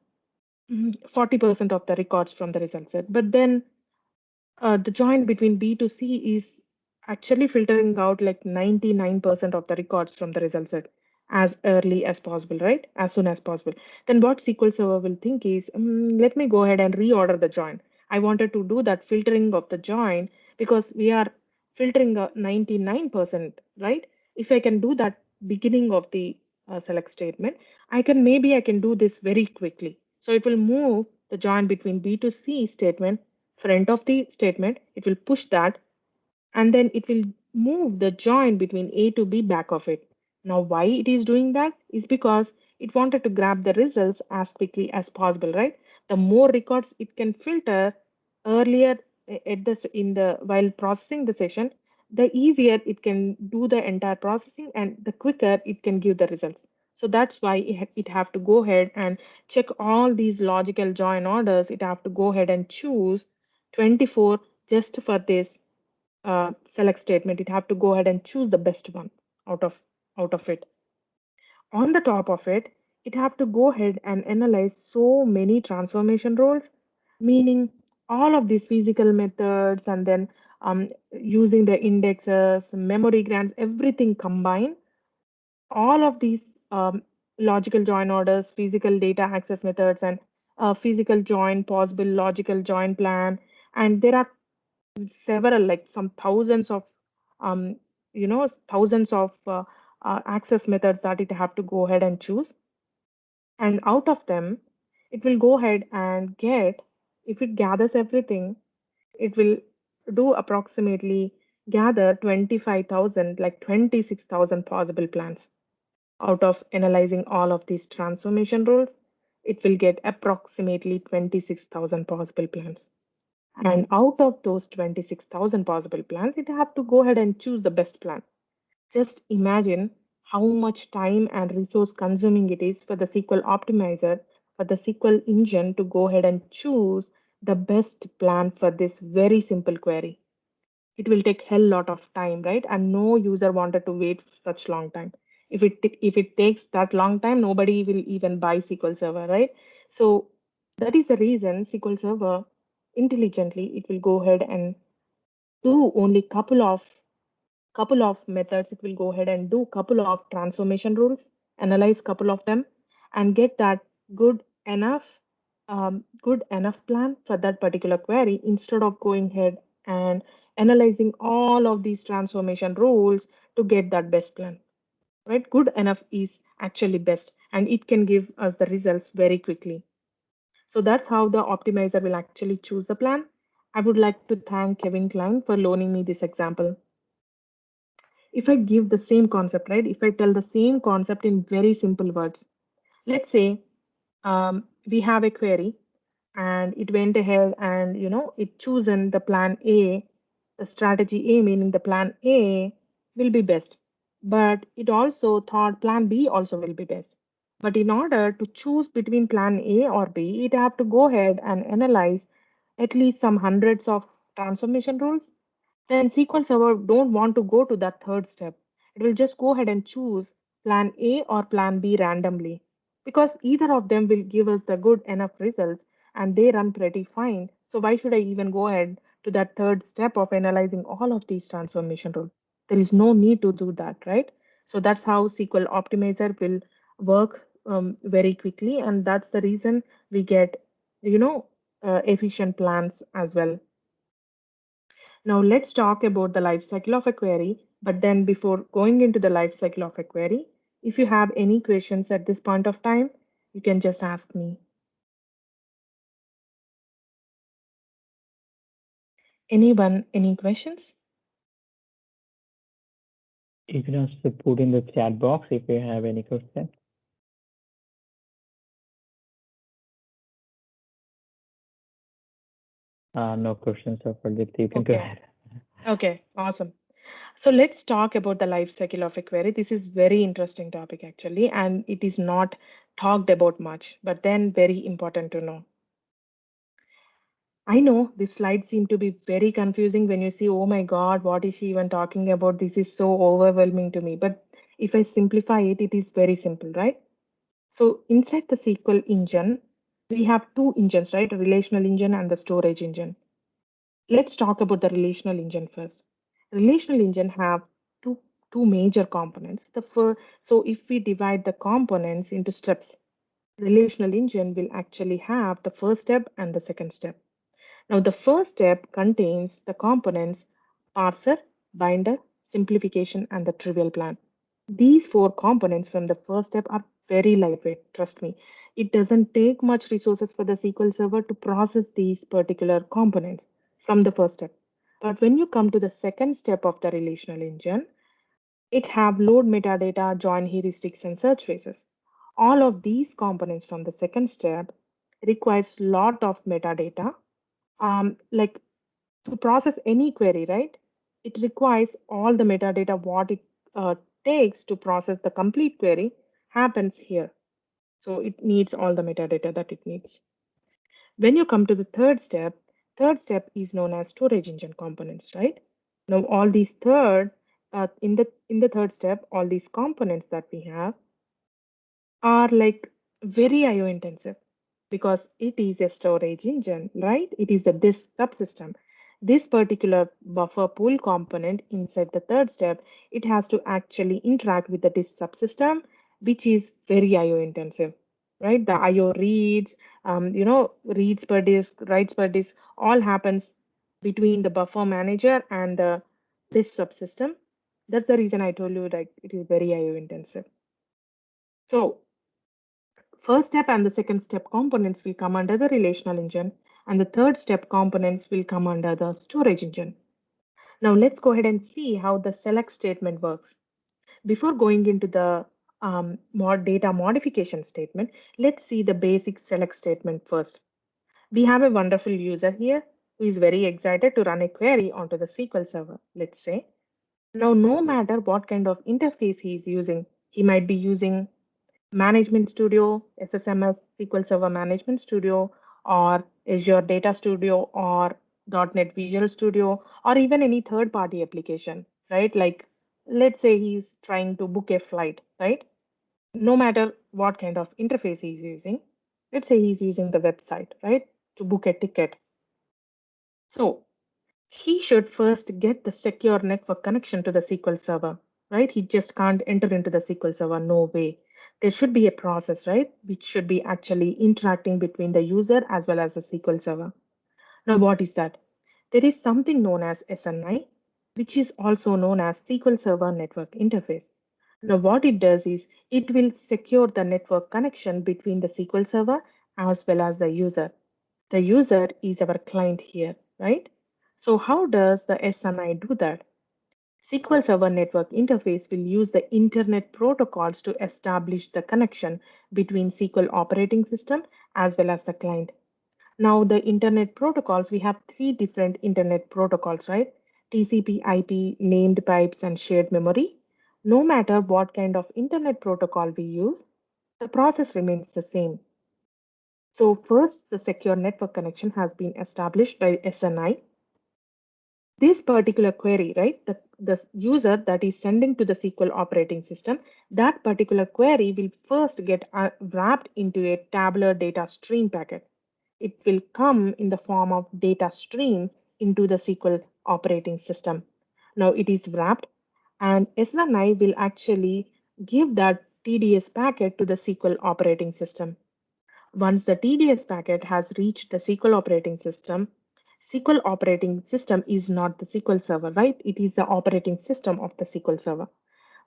40% of the records from the result set. But then the join between B to C is actually filtering out like 99% of the records from the result set as early as possible, right? As soon as possible. Then what SQL Server will think is, let me go ahead and reorder the join. I wanted to do that filtering of the join because we are filtering 99%, right? If I can do that beginning of the select statement, I can do this very quickly. So it will move the join between B to C statement front of the statement, it will push that, and then it will move the join between A to B back of it. Now, why it is doing that is because it wanted to grab the results as quickly as possible, right? The more records it can filter earlier at the in the while processing the session, the easier it can do the entire processing and the quicker it can give the results. So that's why it have to go ahead and check all these logical join orders. It have to go ahead and choose 24 just for this select statement. It have to go ahead and choose the best one out of out of it. On the top of it, it have to go ahead and analyze so many transformation roles, meaning all of these physical methods and then using the indexes, memory grants, everything combined. All of these logical join orders, physical data access methods, and physical join, possible logical join plan, and there are several, like some thousands of um, thousands of access methods that it have to go ahead and choose, and out of them it will go ahead and get, if it gathers everything, it will do approximately gather 25,000, like 26,000 possible plans. Out of analyzing all of these transformation rules, it will get approximately 26,000 possible plans. And out of those 26,000 possible plans, it have to go ahead and choose the best plan. Just imagine how much time and resource consuming it is for the SQL optimizer, for the SQL engine to go ahead and choose the best plan for this very simple query. It will take hell lot of time, right? And no user wanted to wait such long time. If it takes that long time, nobody will even buy SQL Server, right? So that is the reason SQL Server intelligently it will go ahead and do only couple of methods. It will go ahead and do couple of transformation rules, analyze couple of them, and get that good enough good enough plan for that particular query instead of going ahead and analyzing all of these transformation rules to get that best plan, right? Good enough is actually best, and it can give us the results very quickly. So that's how the optimizer will actually choose the plan. I would like to thank Kevin Klein for loaning me this example. If I give the same concept, right? If I tell the same concept in very simple words, let's say we have a query and it went ahead and it chosen the plan A, the strategy A, meaning the plan A will be best. But it also thought plan B also will be best. But in order to choose between plan A or B, it have to go ahead and analyze at least some hundreds of transformation rules. Then SQL Server don't want to go to that third step. It will just go ahead and choose plan A or plan B randomly. because either of them will give us the good enough results and they run pretty fine. So why should I even go ahead to that third step of analyzing all of these transformation rules? There is no need to do that, right? So that's how SQL Optimizer will work very quickly, and that's the reason we get, you know, efficient plans as well. Now let's talk about the life cycle of a query. But then before going into the life cycle of a query, if you have any questions at this point of time, you can just ask me. Anyone, any questions? You can also put in the chat box if you have any questions. No questions so far, Dipti. You can go Okay. ahead. Okay, awesome. So let's talk about the life cycle of a query. This is very interesting topic actually, and it is not talked about much, but then very important to know. I know this slide seemed to be very confusing when you see, oh my God, what is she even talking about? This is so overwhelming to me. But if I simplify it, it is very simple, right? So inside the SQL engine, we have two engines, right? A relational engine and the storage engine. Let's talk about the relational engine first. Relational engine have two two major components. The first, so if we divide the components into steps, relational engine will actually have the first step and the second step. Now, the first step contains the components parser, binder, simplification, and the trivial plan. These four components from the first step are very lightweight, trust me. It doesn't take much resources for the SQL Server to process these particular components from the first step. But when you come to the second step of the relational engine, it have load metadata, join heuristics, and search phrases. All of these components from the second step requires lot of metadata, like to process any query, right? It requires all the metadata what it takes to process the complete query happens here. So it needs all the metadata that it needs. When you come to the third step is known as storage engine components, right? Now all these in the third step, all these components that we have are like very IO intensive because it is a storage engine, right? It is a disk subsystem. This particular buffer pool component inside the third step, it has to actually interact with the disk subsystem, which is very IO intensive, right? The IO reads, reads per disk, writes per disk, all happens between the buffer manager and the disk subsystem. That's the reason I told you like it is very IO intensive. So first step and the second step components will come under the relational engine, and the third step components will come under the storage engine. Now let's go ahead and see how the select statement works. Before going into the more data modification statement, let's see the basic select statement first. We have a wonderful user here who is very excited to run a query onto the SQL Server, let's say. Now, no matter what kind of interface he is using, he might be using Management Studio, SSMS, SQL Server Management Studio, or Azure Data Studio, or .NET Visual Studio, or even any third-party application, right? Like, let's say he's trying to book a flight, right? No matter what kind of interface he's using, let's say he's using the website, right, to book a ticket. So he should first get the secure network connection to the SQL Server, right? He just can't enter into the SQL Server, no way. There should be a process, right, which should be actually interacting between the user as well as the SQL Server. Now, what is that? There is something known as SNI, which is also known as SQL Server Network Interface. Now, what it does is it will secure the network connection between the SQL Server as well as the user. The user is our client here, right? So how does the SNI do that? SQL Server Network Interface will use the Internet protocols to establish the connection between SQL operating system as well as the client. Now, the Internet protocols, we have three different Internet protocols, right? TCP, IP, named pipes, and shared memory. No matter what kind of Internet protocol we use, the process remains the same. So first, the secure network connection has been established by SNI. This particular query, right, the user that is sending to the SQL operating system, that particular query will first get wrapped into a tabular data stream packet. It will come in the form of data stream into the SQL operating system. Now it is wrapped, and SNI will actually give that TDS packet to the SQL operating system. Once the TDS packet has reached the SQL operating system is not the SQL server, right? It is the operating system of the SQL server.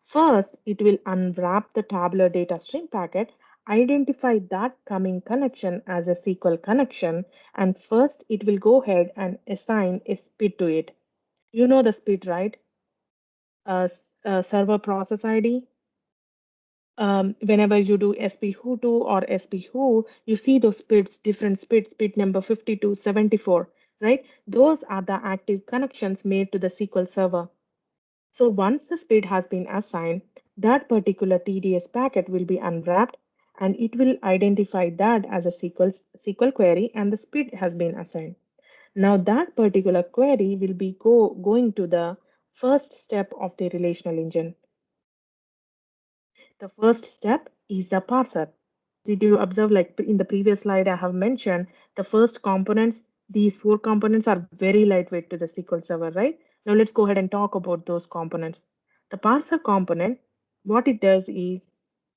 First, it will unwrap the tabular data stream packet, identify that coming connection as a SQL connection, and first it will go ahead and assign a SPID to it. You know the SPID, right? Server process ID. Whenever you do SP-who2 or SP-who, you see those SPIDs, different SPIDs, SPID number 52, 74, right? Those are the active connections made to the SQL server. So once the SPID has been assigned, that particular TDS packet will be unwrapped and it will identify that as a SQL query and the SPID has been assigned. Now that particular query will be going to the first step of the relational engine. The first step is the parser. Did you observe, like in the previous slide, I have mentioned the first components, these four components are very lightweight to the SQL Server, right? Now let's go ahead and talk about those components. The parser component, what it does is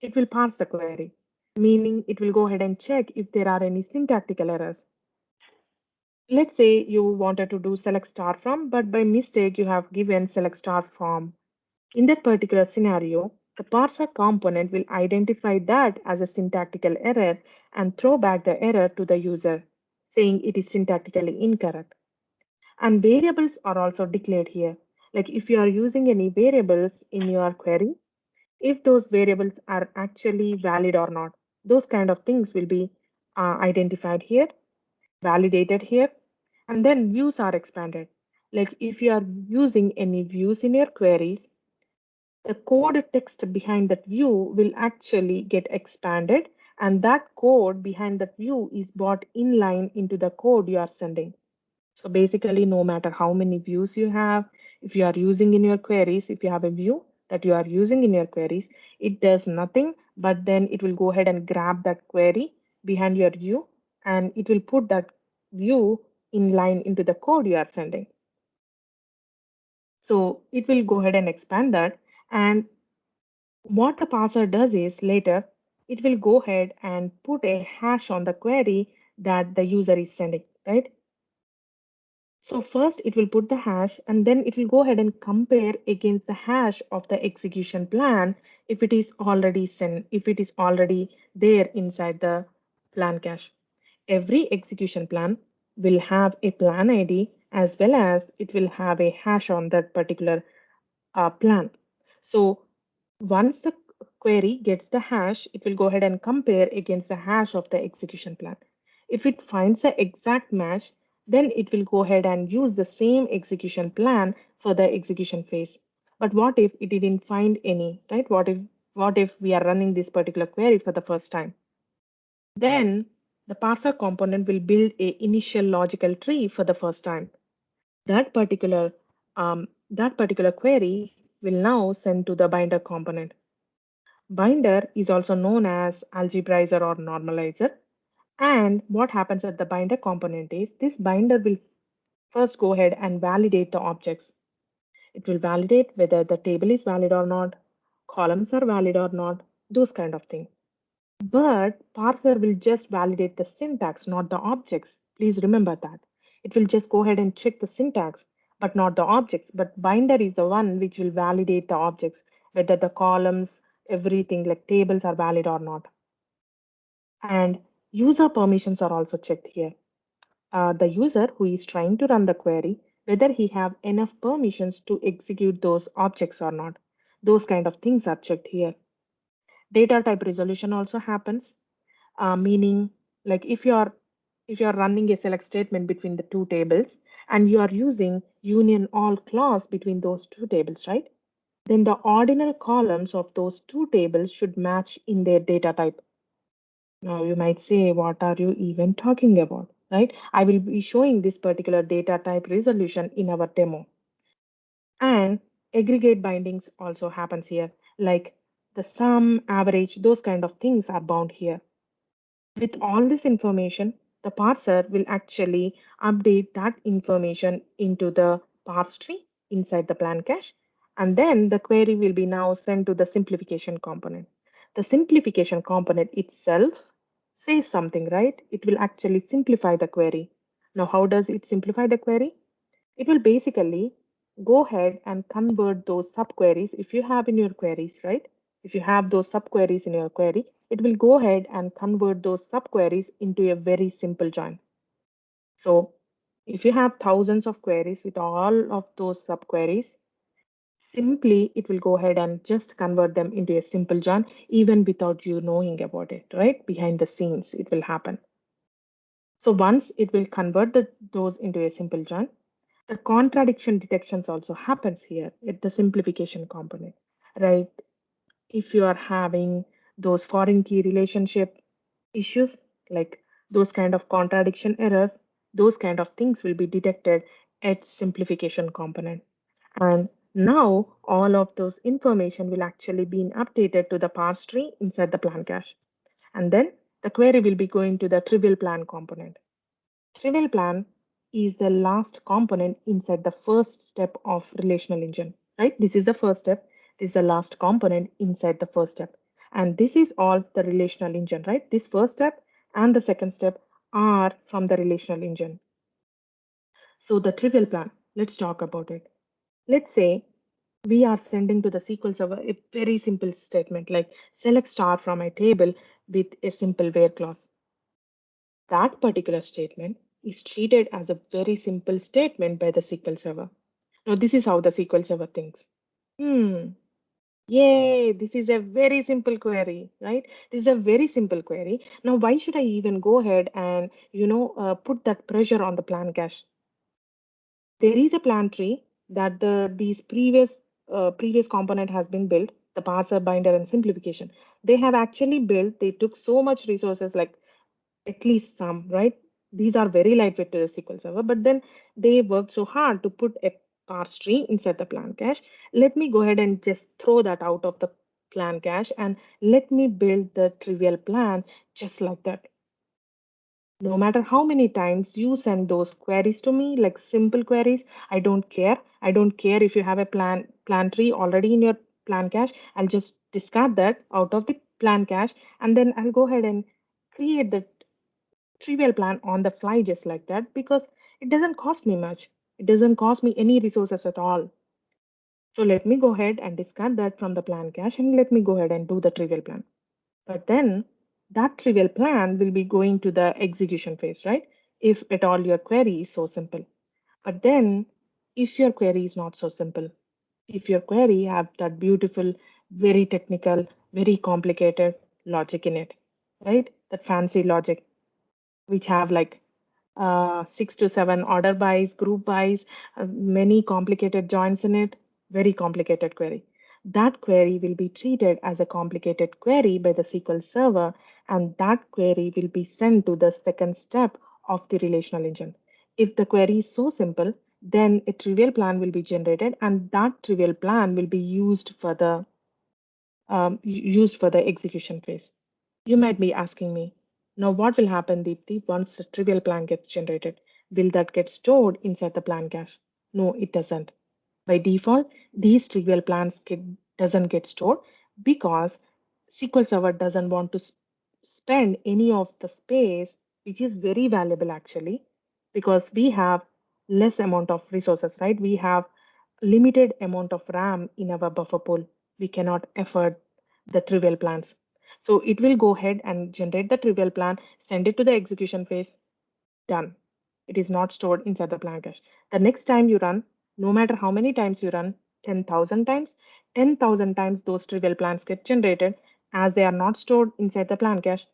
it will parse the query, meaning it will go ahead and check if there are any syntactical errors. Let's say you wanted to do select star from, but by mistake you have given select star from. In that particular scenario, the parser component will identify that as a syntactical error and throw back the error to the user, saying it is syntactically incorrect. And variables are also declared here. Like if you are using any variables in your query, if those variables are actually valid or not, those kind of things will be identified here, validated here, and then views are expanded. Like if you are using any views in your queries, the code text behind that view will actually get expanded, and that code behind that view is brought inline into the code you are sending. So basically, no matter how many views you have, if you are using in your queries, if you have a view that you are using in your queries, it does nothing, but then it will go ahead and grab that query behind your view and it will put that view inline into the code you are sending. So it will go ahead and expand that. And what the parser does is later, it will go ahead and put a hash on the query that the user is sending, right? So first it will put the hash and then it will go ahead and compare against the hash of the execution plan if it is already sent, if it is already there inside the plan cache. Every execution plan will have a plan ID as well as it will have a hash on that particular plan. So once the query gets the hash, it will go ahead and compare against the hash of the execution plan. If it finds the exact match, then it will go ahead and use the same execution plan for the execution phase. But what if it didn't find any, right? What if we are running this particular query for the first time? Then the parser component will build a initial logical tree for the first time. That particular query will now send to the binder component. Binder is also known as algebraizer or normalizer. And what happens at the binder component is this binder will first go ahead and validate the objects. It will validate whether the table is valid or not, columns are valid or not, those kind of things. But parser will just validate the syntax, not the objects. Please remember that. It will just go ahead and check the syntax, but not the objects. But binder is the one which will validate the objects, whether the columns, everything like tables are valid or not. And user permissions are also checked here. The user who is trying to run the query, whether he have enough permissions to execute those objects or not. Those kind of things are checked here. Data type resolution also happens, meaning like if you are running a select statement between the two tables and you are using union all clause between those two tables, right? Then the ordinal columns of those two tables should match in their data type. Now you might say, what are you even talking about? right? I will be showing this particular data type resolution in our demo. And aggregate bindings also happens here, like the sum, average, those kind of things are bound here. With all this information, the parser will actually update that information into the parse tree inside the plan cache. And then the query will be now sent to the simplification component. The simplification component itself says something, right? It will actually simplify the query. Now, how does it simplify the query? It will basically go ahead and convert those subqueries if you have in your queries, right? If you have those subqueries in your query, it will go ahead and convert those subqueries into a very simple join. So if you have thousands of queries with all of those subqueries, simply it will go ahead and just convert them into a simple join, even without you knowing about it, right? Behind the scenes, it will happen. So once it will convert those into a simple join, the contradiction detections also happens here at the simplification component, right? If you are having those foreign key relationship issues, like those kind of contradiction errors, those kind of things will be detected at simplification component. And now all of those information will actually be updated to the parse tree inside the plan cache. And then the query will be going to the trivial plan component. Trivial plan is the last component inside the first step of relational engine, right? This is the first step. This is the last component inside the first step. And this is all the relational engine, right? This first step and the second step are from the relational engine. So the trivial plan, let's talk about it. Let's say we are sending to the SQL Server a very simple statement like select star from a table with a simple where clause. That particular statement is treated as a very simple statement by the SQL Server. Now, this is how the SQL Server thinks. Hmm, yay, this is a very simple query, right? This is a very simple query. Now, why should I even go ahead and, put that pressure on the plan cache? There is a plan tree that these previous component has been built, the parser, binder, and simplification. They have actually built, they took so much resources like at least some, right? These are very lightweight to the SQL Server, but then they worked so hard to put a parse tree inside the plan cache. Let me go ahead and just throw that out of the plan cache and let me build the trivial plan just like that. No matter how many times you send those queries to me, like simple queries, I don't care. I don't care if you have a plan tree already in your plan cache. I'll just discard that out of the plan cache, and then I'll go ahead and create the trivial plan on the fly just like that because it doesn't cost me much. It doesn't cost me any resources at all. So let me go ahead and discard that from the plan cache and let me go ahead and do the trivial plan. But then that trivial plan will be going to the execution phase, right? If at all your query is so simple. But then if your query is not so simple, if your query have that beautiful, very technical, very complicated logic in it, right? That fancy logic which have like 6 to 7 order bys, group bys, many complicated joins in it, very complicated query. That query will be treated as a complicated query by the SQL Server, and that query will be sent to the second step of the relational engine. If the query is so simple, then a trivial plan will be generated, and that trivial plan will be used for the execution phase. You might be asking me, now what will happen, Deepti, once the trivial plan gets generated? Will that get stored inside the plan cache? No, it doesn't. By default, these trivial plans doesn't get stored because SQL Server doesn't want to spend any of the space, which is very valuable actually, because we have less amount of resources, right? We have limited amount of RAM in our buffer pool. We cannot afford the trivial plans. So it will go ahead and generate the trivial plan, send it to the execution phase, done. It is not stored inside the plan cache. The next time you run, no matter how many times you run, 10,000 times, 10,000 times those trivial plans get generated. As they are not stored inside the plan cache,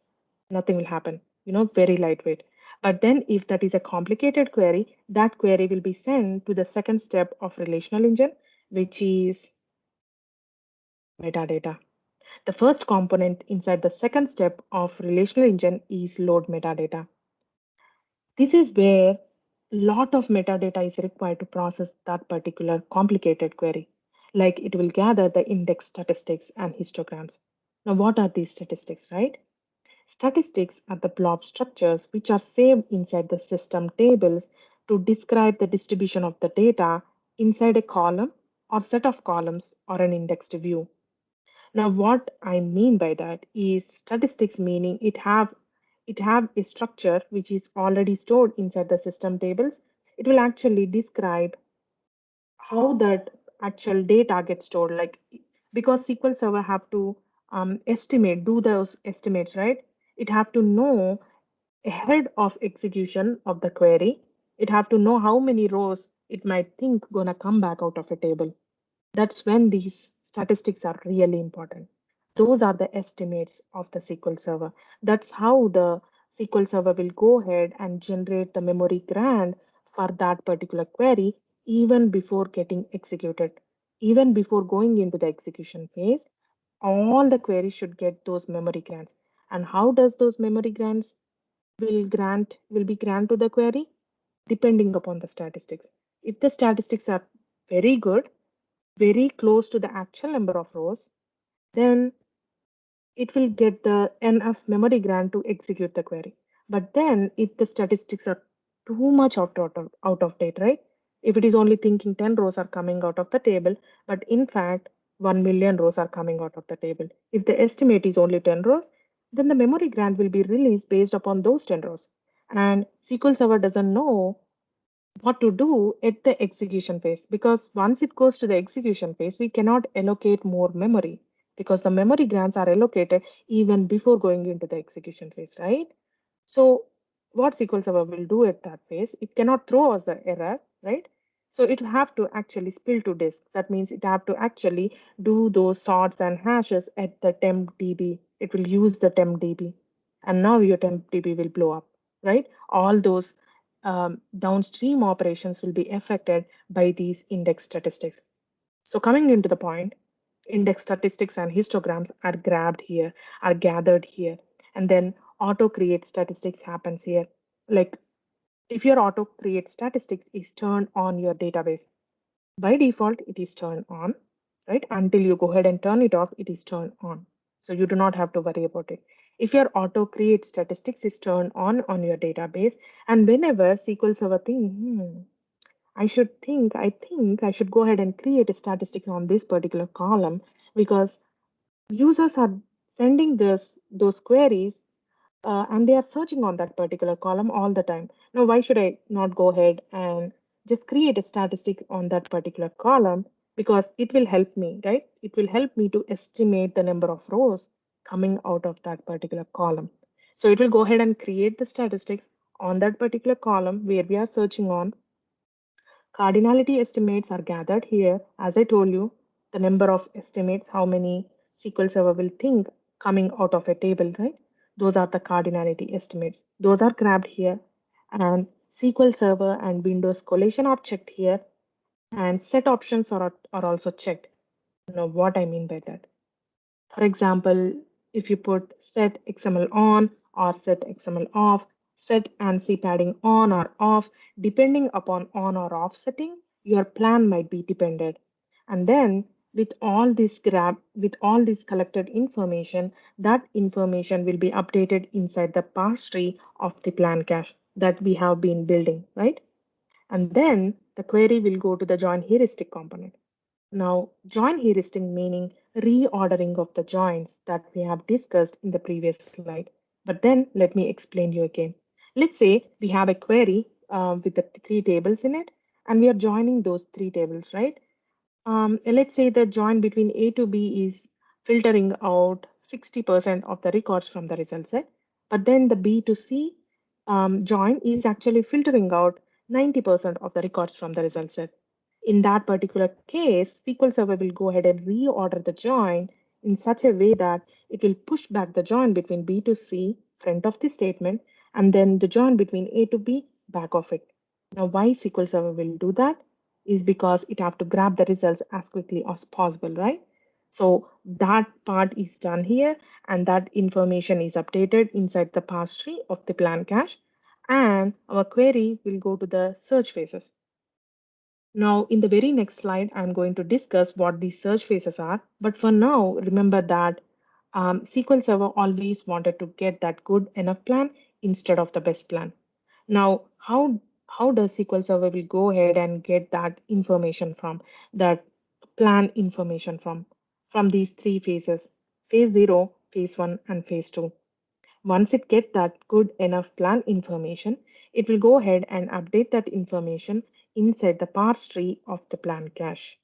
nothing will happen. Very lightweight. But then if that is a complicated query, that query will be sent to the second step of relational engine, which is metadata. The first component inside the second step of relational engine is load metadata. This is where a lot of metadata is required to process that particular complicated query. Like it will gather the index statistics and histograms. Now, what are these statistics, right? Statistics are the blob structures which are saved inside the system tables to describe the distribution of the data inside a column or set of columns or an indexed view. Now, what I mean by that is statistics meaning it have a structure which is already stored inside the system tables. It will actually describe how that actual data gets stored. Like because SQL Server have to do those estimates, right? It have to know ahead of execution of the query. It have to know how many rows it might think gonna come back out of a table. That's when these statistics are really important. Those are the estimates of the SQL Server. That's how the SQL Server will go ahead and generate the memory grant for that particular query even before getting executed. Even before going into the execution phase, all the queries should get those memory grants. And how does those memory grants will be grant to the query? Depending upon the statistics. If the statistics are very good, very close to the actual number of rows, then it will get the enough memory grant to execute the query. But then if the statistics are too much out of date, right? If it is only thinking 10 rows are coming out of the table, but in fact 1 million rows are coming out of the table. If the estimate is only 10 rows, then the memory grant will be released based upon those 10 rows. And SQL Server doesn't know what to do at the execution phase, because once it goes to the execution phase we cannot allocate more memory because the memory grants are allocated even before going into the execution phase, right? So what SQL Server will do at that phase, it cannot throw us the error, right? So it will have to actually spill to disk. That means it have to actually do those sorts and hashes at the temp DB. It will use the temp DB, and now your temp DB will blow up, right? All those downstream operations will be affected by these index statistics. So coming into the point, index statistics and histograms are grabbed here, are gathered here, and then auto create statistics happens here. Like if your auto create statistics is turned on your database, by default it is turned on, right? Until you go ahead and turn it off, it is turned on. So you do not have to worry about it. If your auto create statistics is turned on your database, and whenever SQL Server thinks, I think I should go ahead and create a statistic on this particular column because users are sending those queries and they are searching on that particular column all the time. Now, why should I not go ahead and just create a statistic on that particular column? Because it will help me, right? It will help me to estimate the number of rows coming out of that particular column. So it will go ahead and create the statistics on that particular column where we are searching on. Cardinality estimates are gathered here. As I told you, the number of estimates, how many SQL Server will think coming out of a table, right? Those are the cardinality estimates. Those are grabbed here. And SQL Server and Windows collation are checked here. And set options are also checked. Now, what I mean by that? For example, if you put set XML on or set XML off, set ANSI padding on or off, depending upon on or off setting, your plan might be dependent. And then with all this collected information, that information will be updated inside the parse tree of the plan cache that we have been building, right? And then the query will go to the join heuristic component. Now, join heuristic meaning reordering of the joins that we have discussed in the previous slide. But then let me explain you again. Let's say we have a query with the three tables in it, and we are joining those three tables, right? Let's say the join between A to B is filtering out 60% of the records from the result set, but then the B to C join is actually filtering out 90% of the records from the result set. In that particular case, SQL Server will go ahead and reorder the join in such a way that it will push back the join between B to C front of the statement and then the join between A to B back of it. Now, why SQL Server will do that is because it have to grab the results as quickly as possible, right? So that part is done here and that information is updated inside the parse tree of the plan cache. and our query will go to the search phases. Now, in the very next slide, I'm going to discuss what these search phases are. But for now, remember that SQL Server always wanted to get that good enough plan instead of the best plan. Now, how does SQL Server will go ahead and get that information from that plan information from these three phases: phase 0, phase 1, and phase 2. Once it gets that good enough plan information, it will go ahead and update that information inside the parse tree of the plan cache.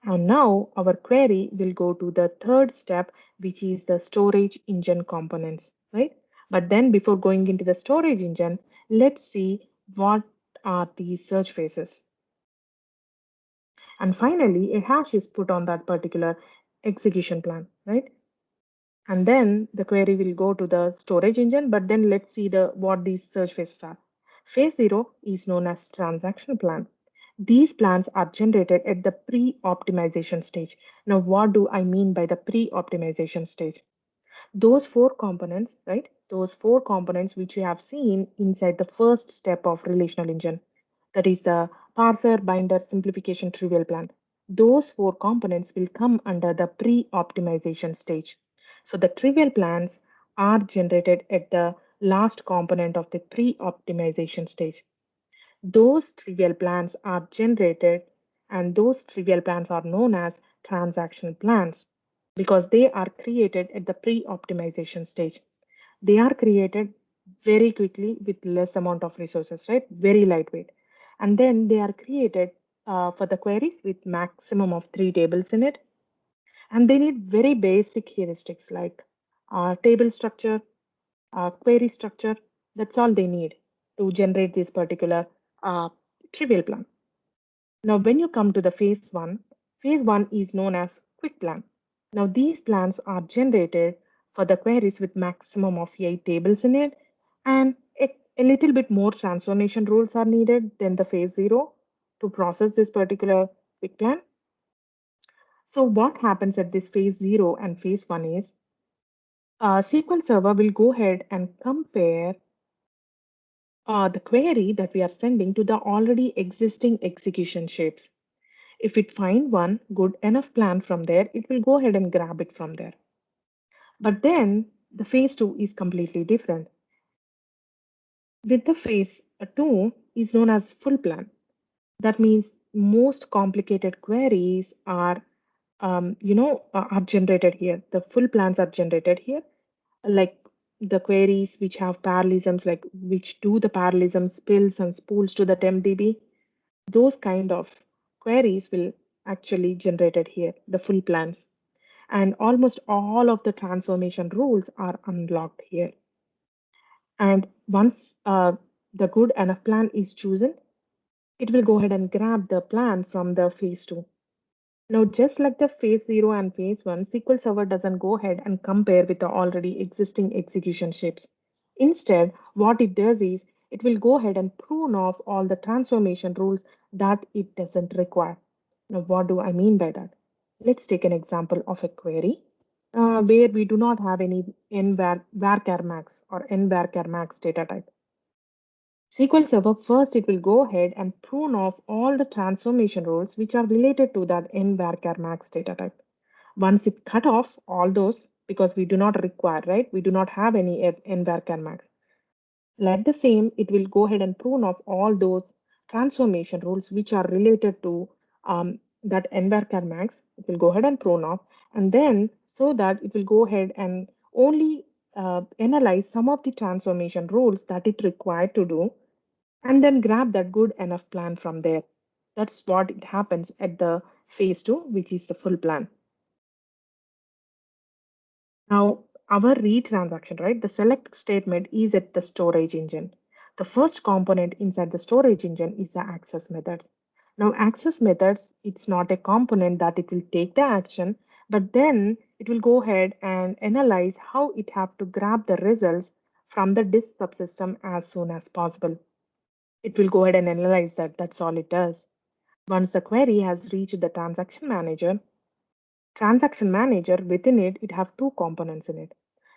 And now our query will go to the third step, which is the storage engine components, right? But then before going into the storage engine, let's see what are these search phases. And finally, a hash is put on that particular execution plan, right? And then the query will go to the storage engine, but then let's see what these search phases are. Phase 0 is known as transaction plan. These plans are generated at the pre-optimization stage. Now, what do I mean by the pre-optimization stage? Those four components, right? Those four components which you have seen inside the first step of relational engine, that is the parser, binder, simplification, trivial plan. Those four components will come under the pre-optimization stage. So the trivial plans are generated at the last component of the pre-optimization stage. Those trivial plans are generated, and those trivial plans are known as transaction plans because they are created at the pre-optimization stage. They are created very quickly with less amount of resources, right? Very lightweight. And then they are created for the queries with maximum of 3 tables in it. And they need very basic heuristics like table structure, query structure. That's all they need to generate this particular uh, trivial plan. Now, when you come to the phase one is known as quick plan. Now, these plans are generated for the queries with maximum of 8 tables in it, and a little bit more transformation rules are needed than the phase 0 to process this particular quick plan. So, what happens at this phase 0 and phase 1 is SQL Server will go ahead and compare the query that we are sending to the already existing execution shapes. If it find one good enough plan from there, it will go ahead and grab it from there. But then the phase 2 is completely different. With the phase 2 is known as full plan. That means most complicated queries are generated here. The full plans are generated here, like the queries which have parallelisms, like which do the parallelism spills and spools to the tempdb. Those kind of queries will actually generated here, the full plans. And almost all of the transformation rules are unlocked here. And once the good enough plan is chosen, it will go ahead and grab the plan from the phase 2. Now, just like the phase 0 and phase 1, SQL Server doesn't go ahead and compare with the already existing execution shapes. Instead, what it does is it will go ahead and prune off all the transformation rules that it doesn't require. Now, what do I mean by that? Let's take an example of a query where we do not have any varchar max or n varchar max data type. SQL Server first it will go ahead and prune off all the transformation rules which are related to that n varchar max data type. Once it cut off all those because we do not require, right? We do not have any n varchar max. Like the same, it will go ahead and prune off all those transformation rules which are related to that n varchar max. It will go ahead and prune off, and then so that it will go ahead and only analyze some of the transformation rules that it required to do and then grab that good enough plan from there. That's what it happens at the phase 2, which is the full plan. Now, our read transaction, right? The select statement is at the storage engine. The first component inside the storage engine is the access methods. Now, access methods, it's not a component that it will take the action, but then it will go ahead and analyze how it have to grab the results from the disk subsystem as soon as possible. It will go ahead and analyze that. That's all it does. Once the query has reached the transaction manager within it, it has two components in it,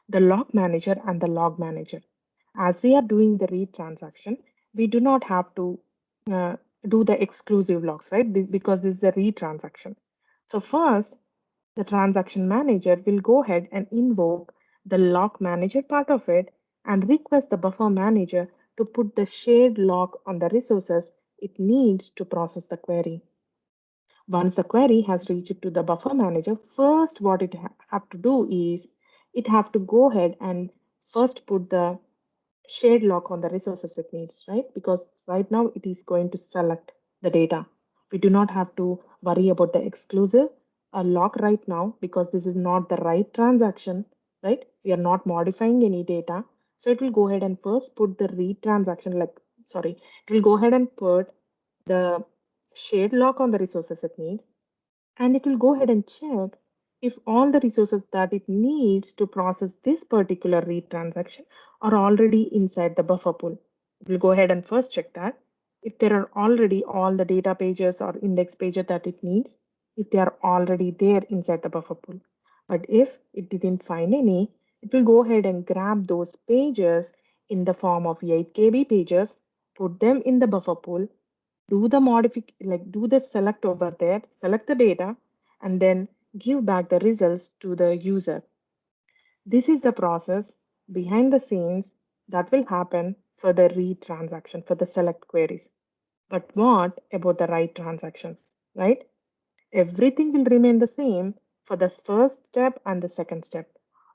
the log manager and the log manager. As we are doing the read transaction, we do not have to uh, do the exclusive logs, right? Because this is a read transaction. So first, the transaction manager will go ahead and invoke the lock manager part of it and request the buffer manager to put the shared lock on the resources it needs to process the query. Once the query has reached to the buffer manager, first what it have to do is it have to go ahead and first put the shared lock on the resources it needs, right? Because right now it is going to select the data. We do not have to worry about the exclusive lock right now because this is not the right transaction, right? We are not modifying any data. So it will go ahead and first put the read transaction, it will go ahead and put the shared lock on the resources it needs, and it will go ahead and check if all the resources that it needs to process this particular read transaction are already inside the buffer pool. It will go ahead and first check that if there are already all the data pages or index pages that it needs, if they are already there inside the buffer pool. But if it didn't find any, it will go ahead and grab those pages in the form of 8 KB pages, put them in the buffer pool, do the select over there, select the data, and then give back the results to the user. This is the process behind the scenes that will happen for the read transaction for the select queries. But what about the write transactions, right? Everything will remain the same for the first step and the second step.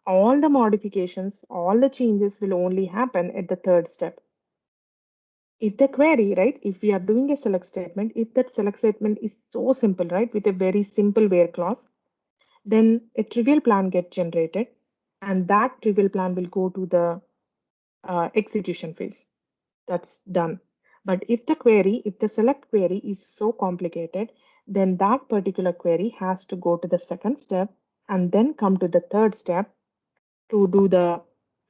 All the modifications, all the changes will only happen at the third step. If the query, right, if we are doing a select statement, if that select statement is so simple, right, with a very simple where clause, then a trivial plan gets generated and that trivial plan will go to the execution phase. That's done. But if the select query is so complicated, then that particular query has to go to the second step and then come to the third step to do the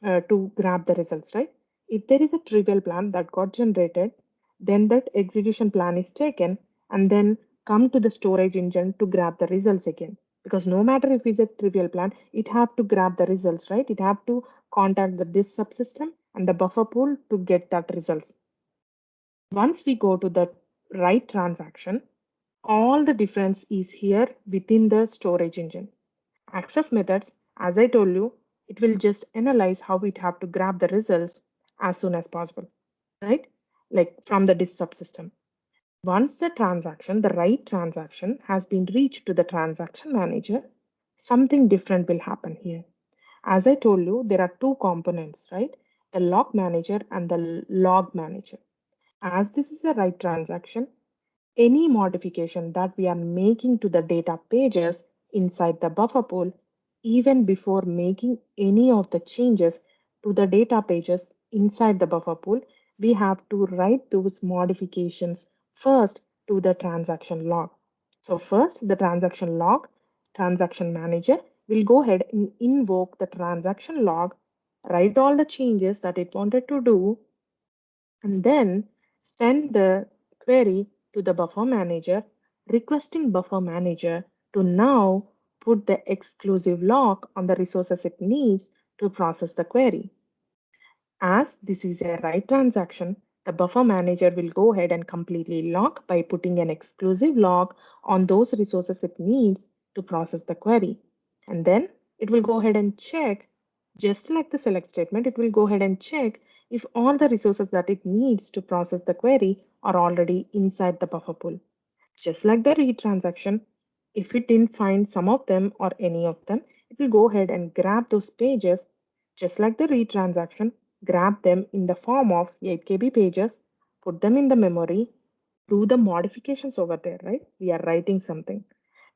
to grab the results, right? If there is a trivial plan that got generated, then that execution plan is taken and then come to the storage engine to grab the results again. Because no matter if it's a trivial plan, it have to grab the results, right? It have to contact the disk subsystem and the buffer pool to get that results. Once we go to the write transaction, all the difference is here within the storage engine. Access methods, as I told you, it will just analyze how it have to grab the results as soon as possible, right? Like from the disk subsystem. Once the right transaction has been reached to the transaction manager, something different will happen here. As I told you, there are two components, right? The log manager and the log manager. As this is a write transaction, any modification that we are making to the data pages inside the buffer pool, even before making any of the changes to the data pages inside the buffer pool, we have to write those modifications first to the transaction log. So first, the transaction log, transaction manager will go ahead and invoke the transaction log, write all the changes that it wanted to do, and then send the query to the buffer manager, requesting buffer manager to now put the exclusive lock on the resources it needs to process the query. As this is a write transaction, the buffer manager will go ahead and completely lock by putting an exclusive lock on those resources it needs to process the query. And then it will go ahead and check, just like the select statement, it will go ahead and check if all the resources that it needs to process the query are already inside the buffer pool. Just like the read transaction, if it didn't find some of them or any of them, it will go ahead and grab those pages, just like the read transaction, grab them in the form of 8 KB pages, put them in the memory, do the modifications over there, right? We are writing something.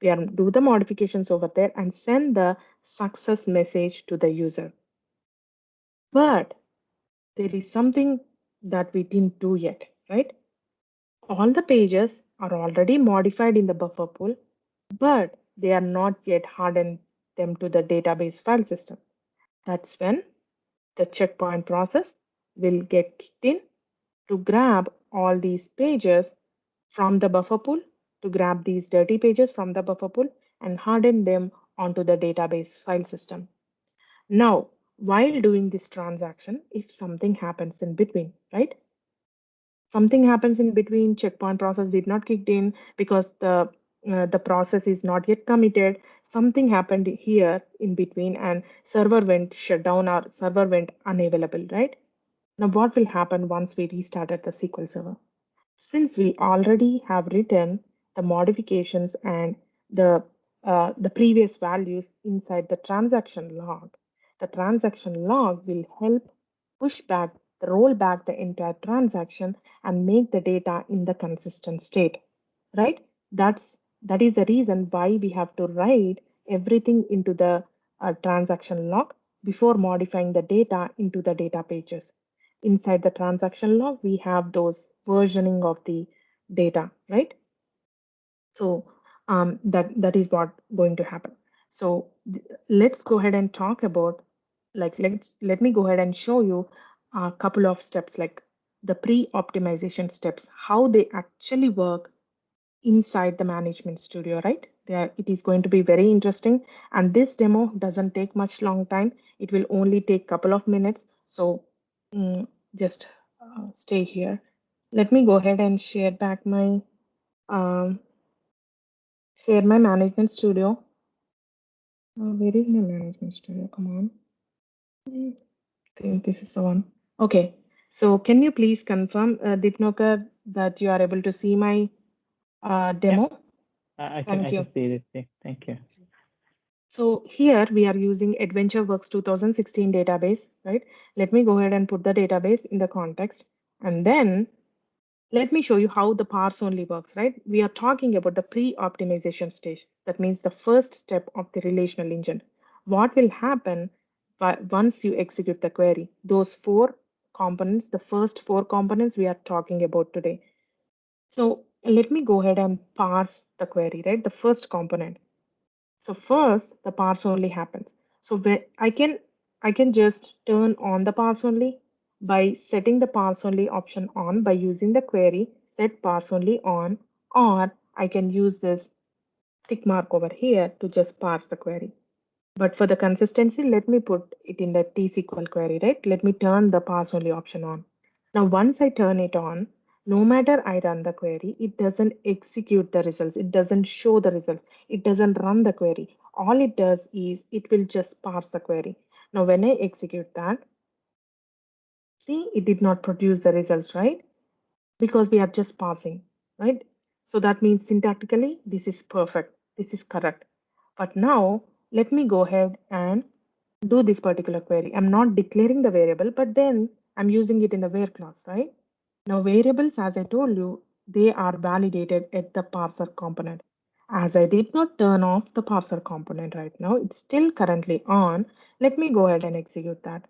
We are do the modifications over there and send the success message to the user. But there is something that we didn't do yet, right? All the pages are already modified in the buffer pool, but they are not yet hardened them to the database file system. That's when the checkpoint process will get kicked in to grab all these pages from the buffer pool, to grab these dirty pages from the buffer pool and harden them onto the database file system. Now, while doing this transaction if something happens in between, right? Something happens in between, checkpoint process did not kicked in because the process is not yet committed. Something happened here in between and server went shut down or server went unavailable, right? Now what will happen once we restarted the SQL Server? Since we already have written the modifications and the previous values inside the transaction log will help push back, roll back the entire transaction and make the data in the consistent state, right? That is the reason why we have to write everything into the transaction log before modifying the data into the data pages. Inside the transaction log, we have those versioning of the data, right? So that is what going to happen. So let's go ahead and talk about, like, let me go ahead and show you a couple of steps, like the pre-optimization steps, how they actually work inside the management studio, right? There, it is going to be very interesting. And this demo doesn't take much long time. It will only take couple of minutes. So mm, just stay here. Let me go ahead and um, share my management studio. Where is my management studio? Come on. I think this is the one. Okay. So can you please confirm, Dipnokar, that you are able to see my Yeah, demo? I Thank can you. see this thing. Thank you. So here we are using AdventureWorks 2016 database, right? Let me go ahead and put the database in the context. And then let me show you how the parse only works, right? We are talking about the pre-optimization stage. That means the first step of the relational engine. What will happen once you execute the query? Those four components, the first four components we are talking about today. So let me go ahead and parse the query, right? The first component. So first, the parse only happens. So where I can just turn on the parse only by setting the parse only option on by using the query set parse only on, or I can use this tick mark over here to just parse the query. But for the consistency, let me put it in the T-SQL query, right? Let me turn the parse only option on. Now, once I turn it on, no matter I run the query, it doesn't execute the results. It doesn't show the results. It doesn't run the query. All it does is it will just parse the query. Now, when I execute that, see, it did not produce the results, right? Because we are just parsing, right? So that means syntactically, this is perfect. This is correct. But now let me go ahead and do this particular query. I'm not declaring the variable, but then I'm using it in the where clause, right? Now variables, as I told you, they are validated at the parser component. As I did not turn off the parser component right now, it's still currently on. Let me go ahead and execute that.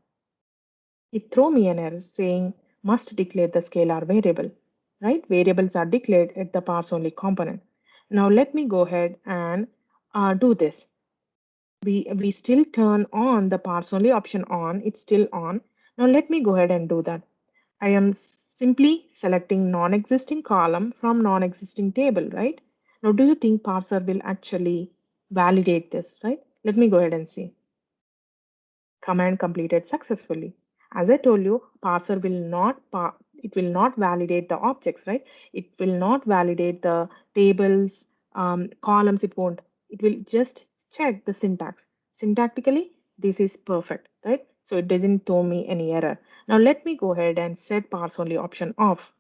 It threw me an error saying must declare the scalar variable, right? Variables are declared at the parse only component. Now let me go ahead and do this. We still turn on the parse only option on, it's still on. Now let me go ahead and do that. I am simply selecting non-existing column from non-existing table, right? Now do you think parser will actually validate this, right? Let me go ahead and see. Command completed successfully. As I told you, parser will not it will not validate the objects, right? It will not validate the tables, columns. It won't. It will just check the syntax. Syntactically, this is perfect, right? So it doesn't throw me any error. Now let me go ahead and set parse only option off.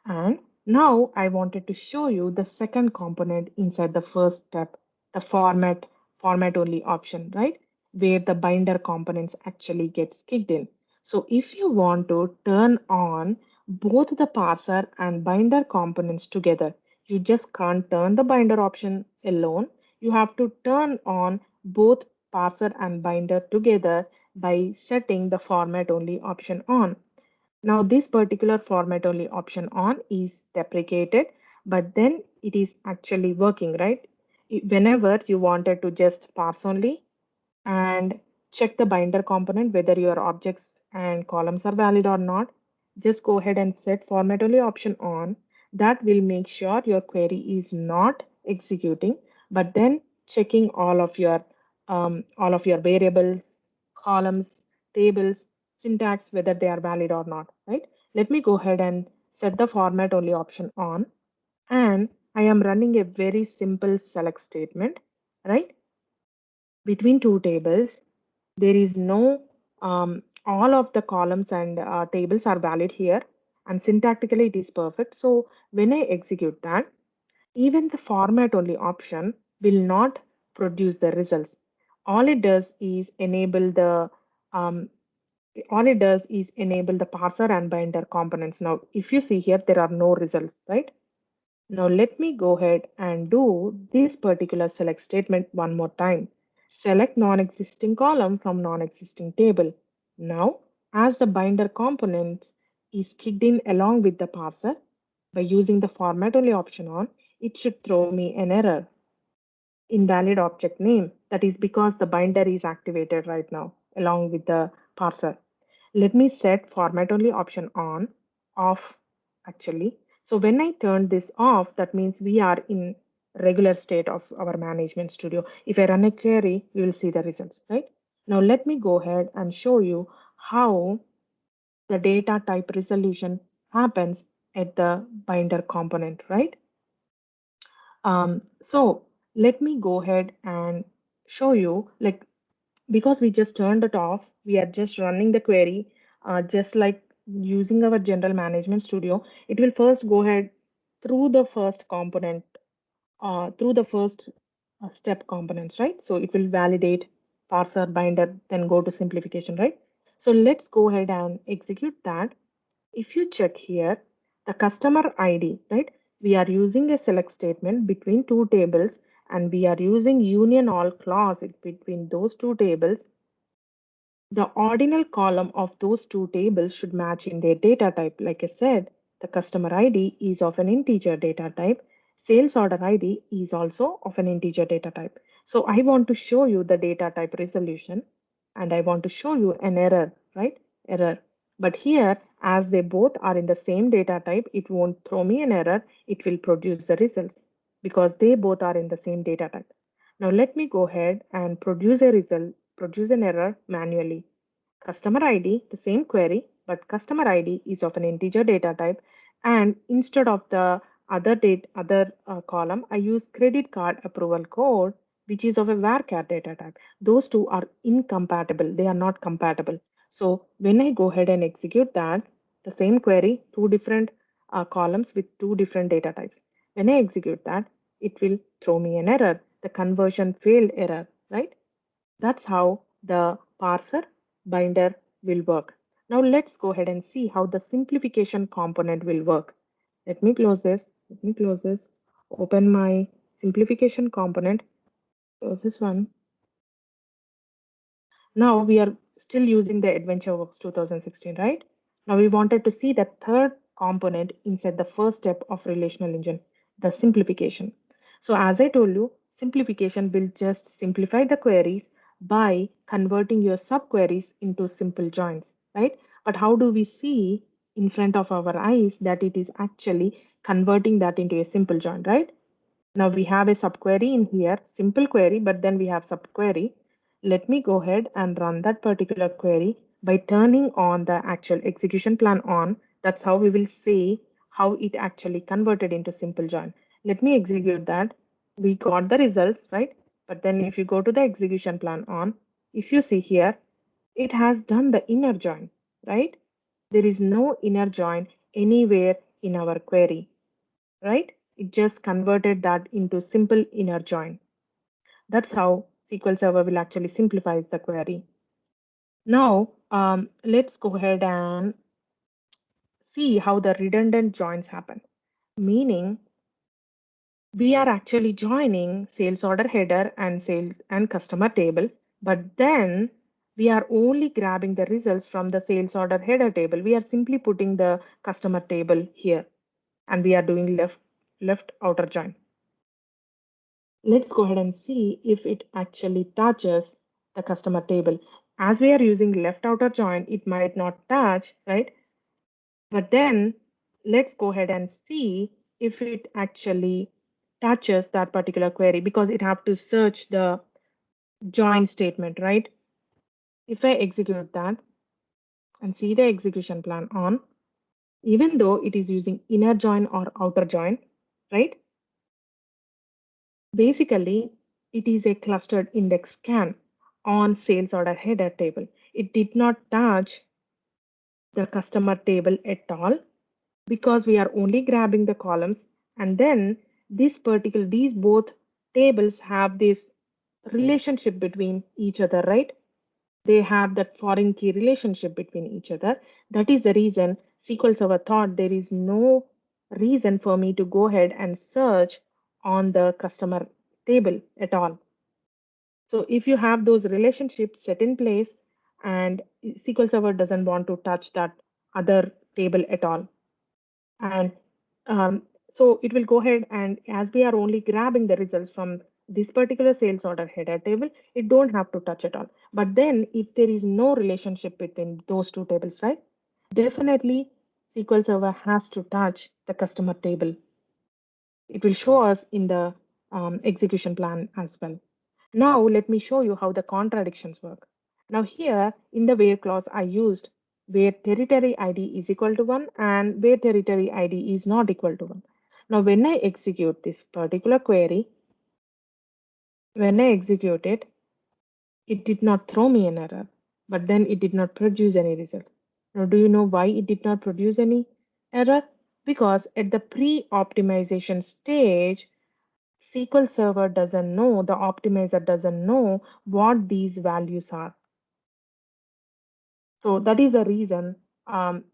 And now I wanted to show you the second component inside the first step, the format only option, right? Where the binder components actually gets kicked in. So if you want to turn on both the parser and binder components together, you just can't turn the binder option alone. You have to turn on both parser and binder together by setting the format only option on. Now this particular format only option on is deprecated, but then it is actually working, right? Whenever you wanted to just parse only and check the binder component, whether your objects and columns are valid or not, just go ahead and set format only option on. That will make sure your query is not executing, but then checking all of your variables, columns, tables, syntax, whether they are valid or not, right? Let me go ahead and set the format only option on, and I am running a very simple select statement, right? Between two tables, there is no, all of the columns and tables are valid here, and syntactically it is perfect. So when I execute that, even the format only option will not produce the results. All it does is enable the um, parser and binder components. Now, if you see here, there are no results, right? Now let me go ahead and do this particular select statement one more time. Select non-existing column from non-existing table. Now, as the binder component is kicked in along with the parser, by using the format only option on, it should throw me an error. Invalid object name. That is because the binder is activated right now along with the parser. Let me set format only option on, off actually. So when I turn this off, that means we are in regular state of our management studio. If I run a query, we will see the results, right? Now let me go ahead and show you how the data type resolution happens at the binder component, right? So let me go ahead and show you, like, because we just turned it off, we are just running the query, just like using our general management studio. It will first go ahead through the first component, through the first step components, right? So it will validate parser binder, then go to simplification, right? So let's go ahead and execute that. If you check here, the customer ID, right? We are using a select statement between two tables, and we are using union all clause between those two tables. The ordinal column of those two tables should match in their data type. Like I said, the customer ID is of an integer data type. Sales order ID is also of an integer data type. So I want to show you the data type resolution, and I want to show you an error, right? Error. But here, as they both are in the same data type, it won't throw me an error. It will produce the results because they both are in the same data type. Now let me go ahead and produce a result, produce an error manually. Customer ID, the same query, but customer ID is of an integer data type. And instead of the other column, I use credit card approval code, which is of a varchar data type. Those two are incompatible. They are not compatible. So when I go ahead and execute that, the same query, two different columns with two different data types. When I execute that, it will throw me an error, the conversion failed error, right? That's how the parser binder will work. Now let's go ahead and see how the simplification component will work. Let me close this. Let me close this. Open my simplification component. Close this one. Now we are still using the AdventureWorks 2016, right? Now we wanted to see the third component inside the first step of relational engine, the simplification. So as I told you, simplification will just simplify the queries by converting your subqueries into simple joins, right? But how do we see in front of our eyes that it is actually converting that into a simple join, right? Now we have a subquery in here, simple query, but then we have subquery. Let me go ahead and run that particular query by turning on the actual execution plan on. That's how we will see how it actually converted into simple join. Let me execute that. We got the results, right? But then if you go to the execution plan on, if you see here, it has done the inner join, right? There is no inner join anywhere in our query, right? It just converted that into simple inner join. That's how SQL Server will actually simplify the query. Now, let's go ahead and see how the redundant joins happen. Meaning, we are actually joining sales order header and sales and customer table, but then we are only grabbing the results from the sales order header table. We are simply putting the customer table here, and we are doing left outer join. Let's go ahead and see if it actually touches the customer table. As we are using left outer join, it might not touch, right? But then let's go ahead and see if it actually touches that particular query, because it have to search the join statement, right? If I execute that and see the execution plan on, even though it is using inner join or outer join, right? Basically, it is a clustered index scan on sales order header table. It did not touch the customer table at all because we are only grabbing the columns, and then these both tables have this relationship between each other, right? They have that foreign key relationship between each other. That is the reason SQL Server thought there is no reason for me to go ahead and search on the customer table at all. So if you have those relationships set in place and SQL Server doesn't want to touch that other table at all, and um, so it will go ahead, and as we are only grabbing the results from this particular sales order header table, it don't have to touch at all. But then if there is no relationship between those two tables, right, definitely SQL Server has to touch the customer table. It will show us in the execution plan as well. Now let me show you how the contradictions work. Now here in the where clause, I used where territory ID is equal to 1 and where territory ID is not equal to 1. Now when I execute this particular query, when I execute it, it did not throw me an error, but then it did not produce any result. Now do you know why it did not produce any error? Because at the pre-optimization stage, SQL Server doesn't know, the optimizer doesn't know what these values are. So that is the reason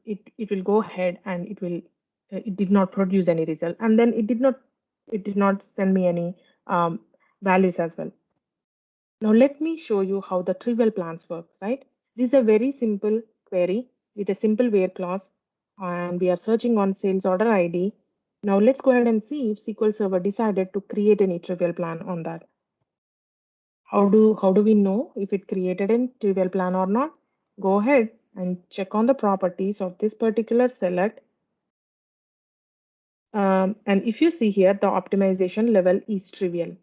it will go ahead and it did not produce any result, and then it did not send me any um, values as well. Now let me show you how the trivial plans works, right? This is a very simple query with a simple where clause, and we are searching on sales order ID. Now let's go ahead and see if SQL Server decided to create any trivial plan on that. How do we know if it created a trivial plan or not? Go ahead and check on the properties of this particular select. And if you see here, the optimization level is trivial,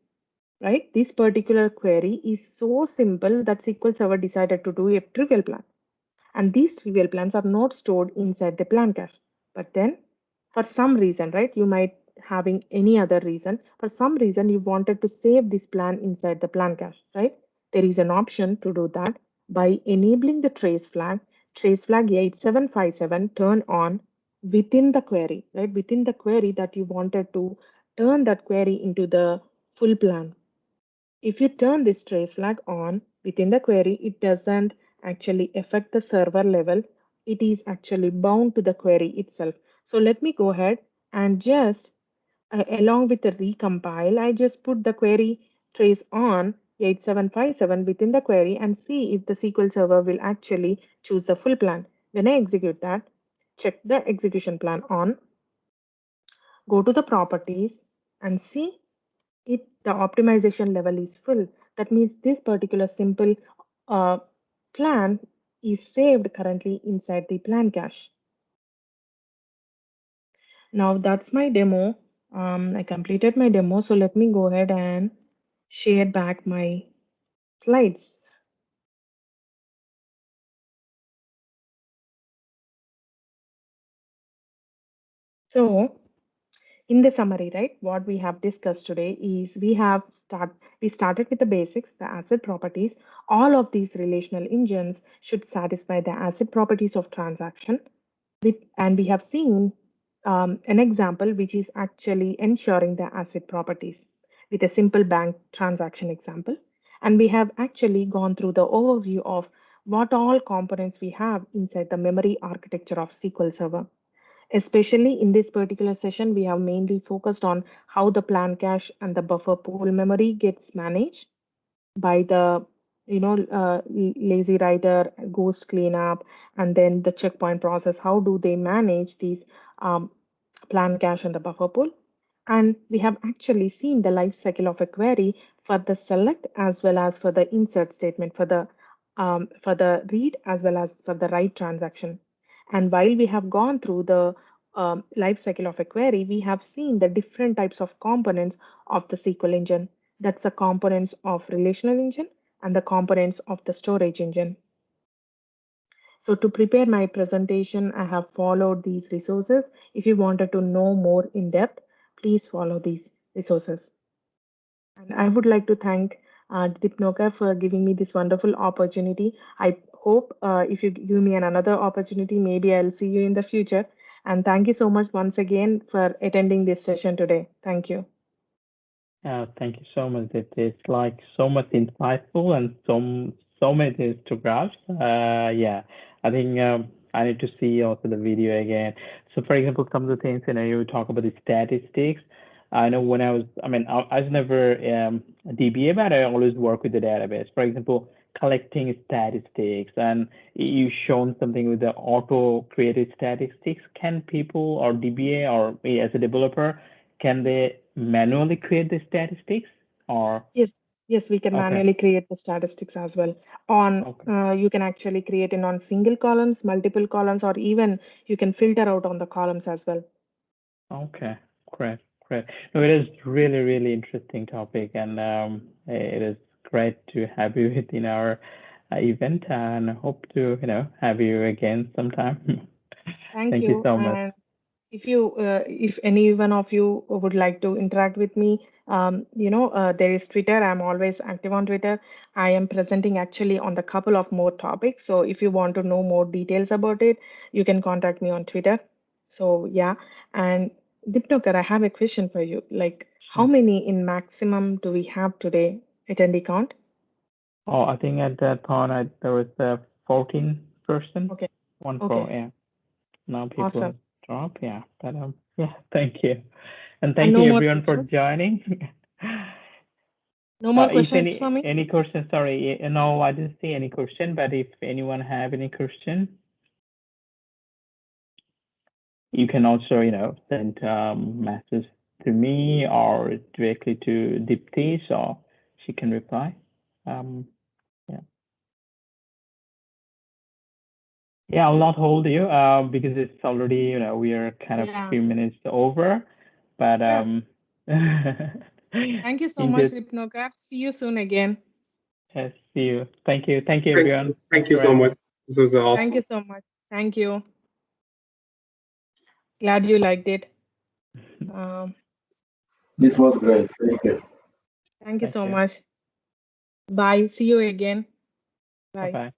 right? This particular query is so simple that SQL Server decided to do a trivial plan. And these trivial plans are not stored inside the plan cache. But then for some reason, right, you might having any other reason, for some reason you wanted to save this plan inside the plan cache, right? There is an option to do that by enabling the trace flag 8757 turn on within the query, right? Within the query that you wanted to turn that query into the full plan. If you turn this trace flag on within the query, it doesn't actually affect the server level. It is actually bound to the query itself. So let me go ahead and just, along with the recompile, I just put the query trace on 8757 within the query and see if the SQL Server will actually choose the full plan. When I execute that, check the execution plan on, go to the properties and see the optimization level is full. That means this particular simple uh, plan is saved currently inside the plan cache. Now that's my demo. I completed my demo, so let me go ahead and share back my slides. So in the summary, right, what we have discussed today is we started with the basics, the asset properties. All of these relational engines should satisfy the asset properties of transaction. And we have seen an example which is actually ensuring the asset properties with a simple bank transaction example. And we have actually gone through the overview of what all components we have inside the memory architecture of SQL Server. Especially in this particular session, we have mainly focused on how the plan cache and the buffer pool memory gets managed by the lazy writer, ghost cleanup, and then the checkpoint process. How do they manage these um, plan cache and the buffer pool? And we have actually seen the life cycle of a query for the select as well as for the insert statement for the read as well as for the write transaction. And while we have gone through the life cycle of a query, we have seen the different types of components of the SQL engine. That's the components of relational engine and the components of the storage engine. So to prepare my presentation, I have followed these resources. If you wanted to know more in depth, please follow these resources. And I would like to thank Dipnoka for giving me this wonderful opportunity. I hope if you give me another opportunity, maybe I'll see you in the future. And thank you so much once again for attending this session today. Thank you. Thank you so much. It's like so much insightful and so many things to grasp. Yeah, I think I need to see also the video again. So, for example, some of the things you talk about the statistics. I know when I was never a DBA, but I always work with the database. For example, collecting statistics, and you shown something with the auto created statistics. Can people or DBA or me as a developer, can they manually create the statistics or Yes, yes, we can okay, manually create the statistics as well. On okay, you can actually create it on single columns, multiple columns, or even you can filter out on the columns as well. okay, great, great. No, it is really, really interesting topic, and it is great to have you within our event, and hope to have you again sometime. Thank Thank you you. so much. And if any one of you would like to interact with me, there is Twitter. I'm always active on Twitter. I am presenting actually on the couple of more topics. So if you want to know more details about it, you can contact me on Twitter. So yeah, and Dipnokar, I have a question for you. Like, how Sure. many in maximum do we have today attendee count? Oh, I think at that point there was 14%, Okay, 1-4, okay, yeah. Now people awesome. have dropped, yeah. But yeah, thank you. And And thank no you more everyone for questions? joining. No more If questions for me? any question, sorry, no, I didn't see any question, but if anyone have any question, you can also, send message to me or directly to Dipti, so she can reply. Yeah. Yeah, I'll not hold you because it's already, we are kind of Yeah. few minutes over, but Yeah. Thank you so in much, just Dipnokar. See you soon again. see you. Thank you. Thank you, Thank everyone. you. Thanks Thank you for so having much. me. This was Thank awesome. you so much. Thank you. Glad you liked it. Um, This was great. Thank you. Thank you Thank so you. much. Bye. See you again. Bye. Bye-bye.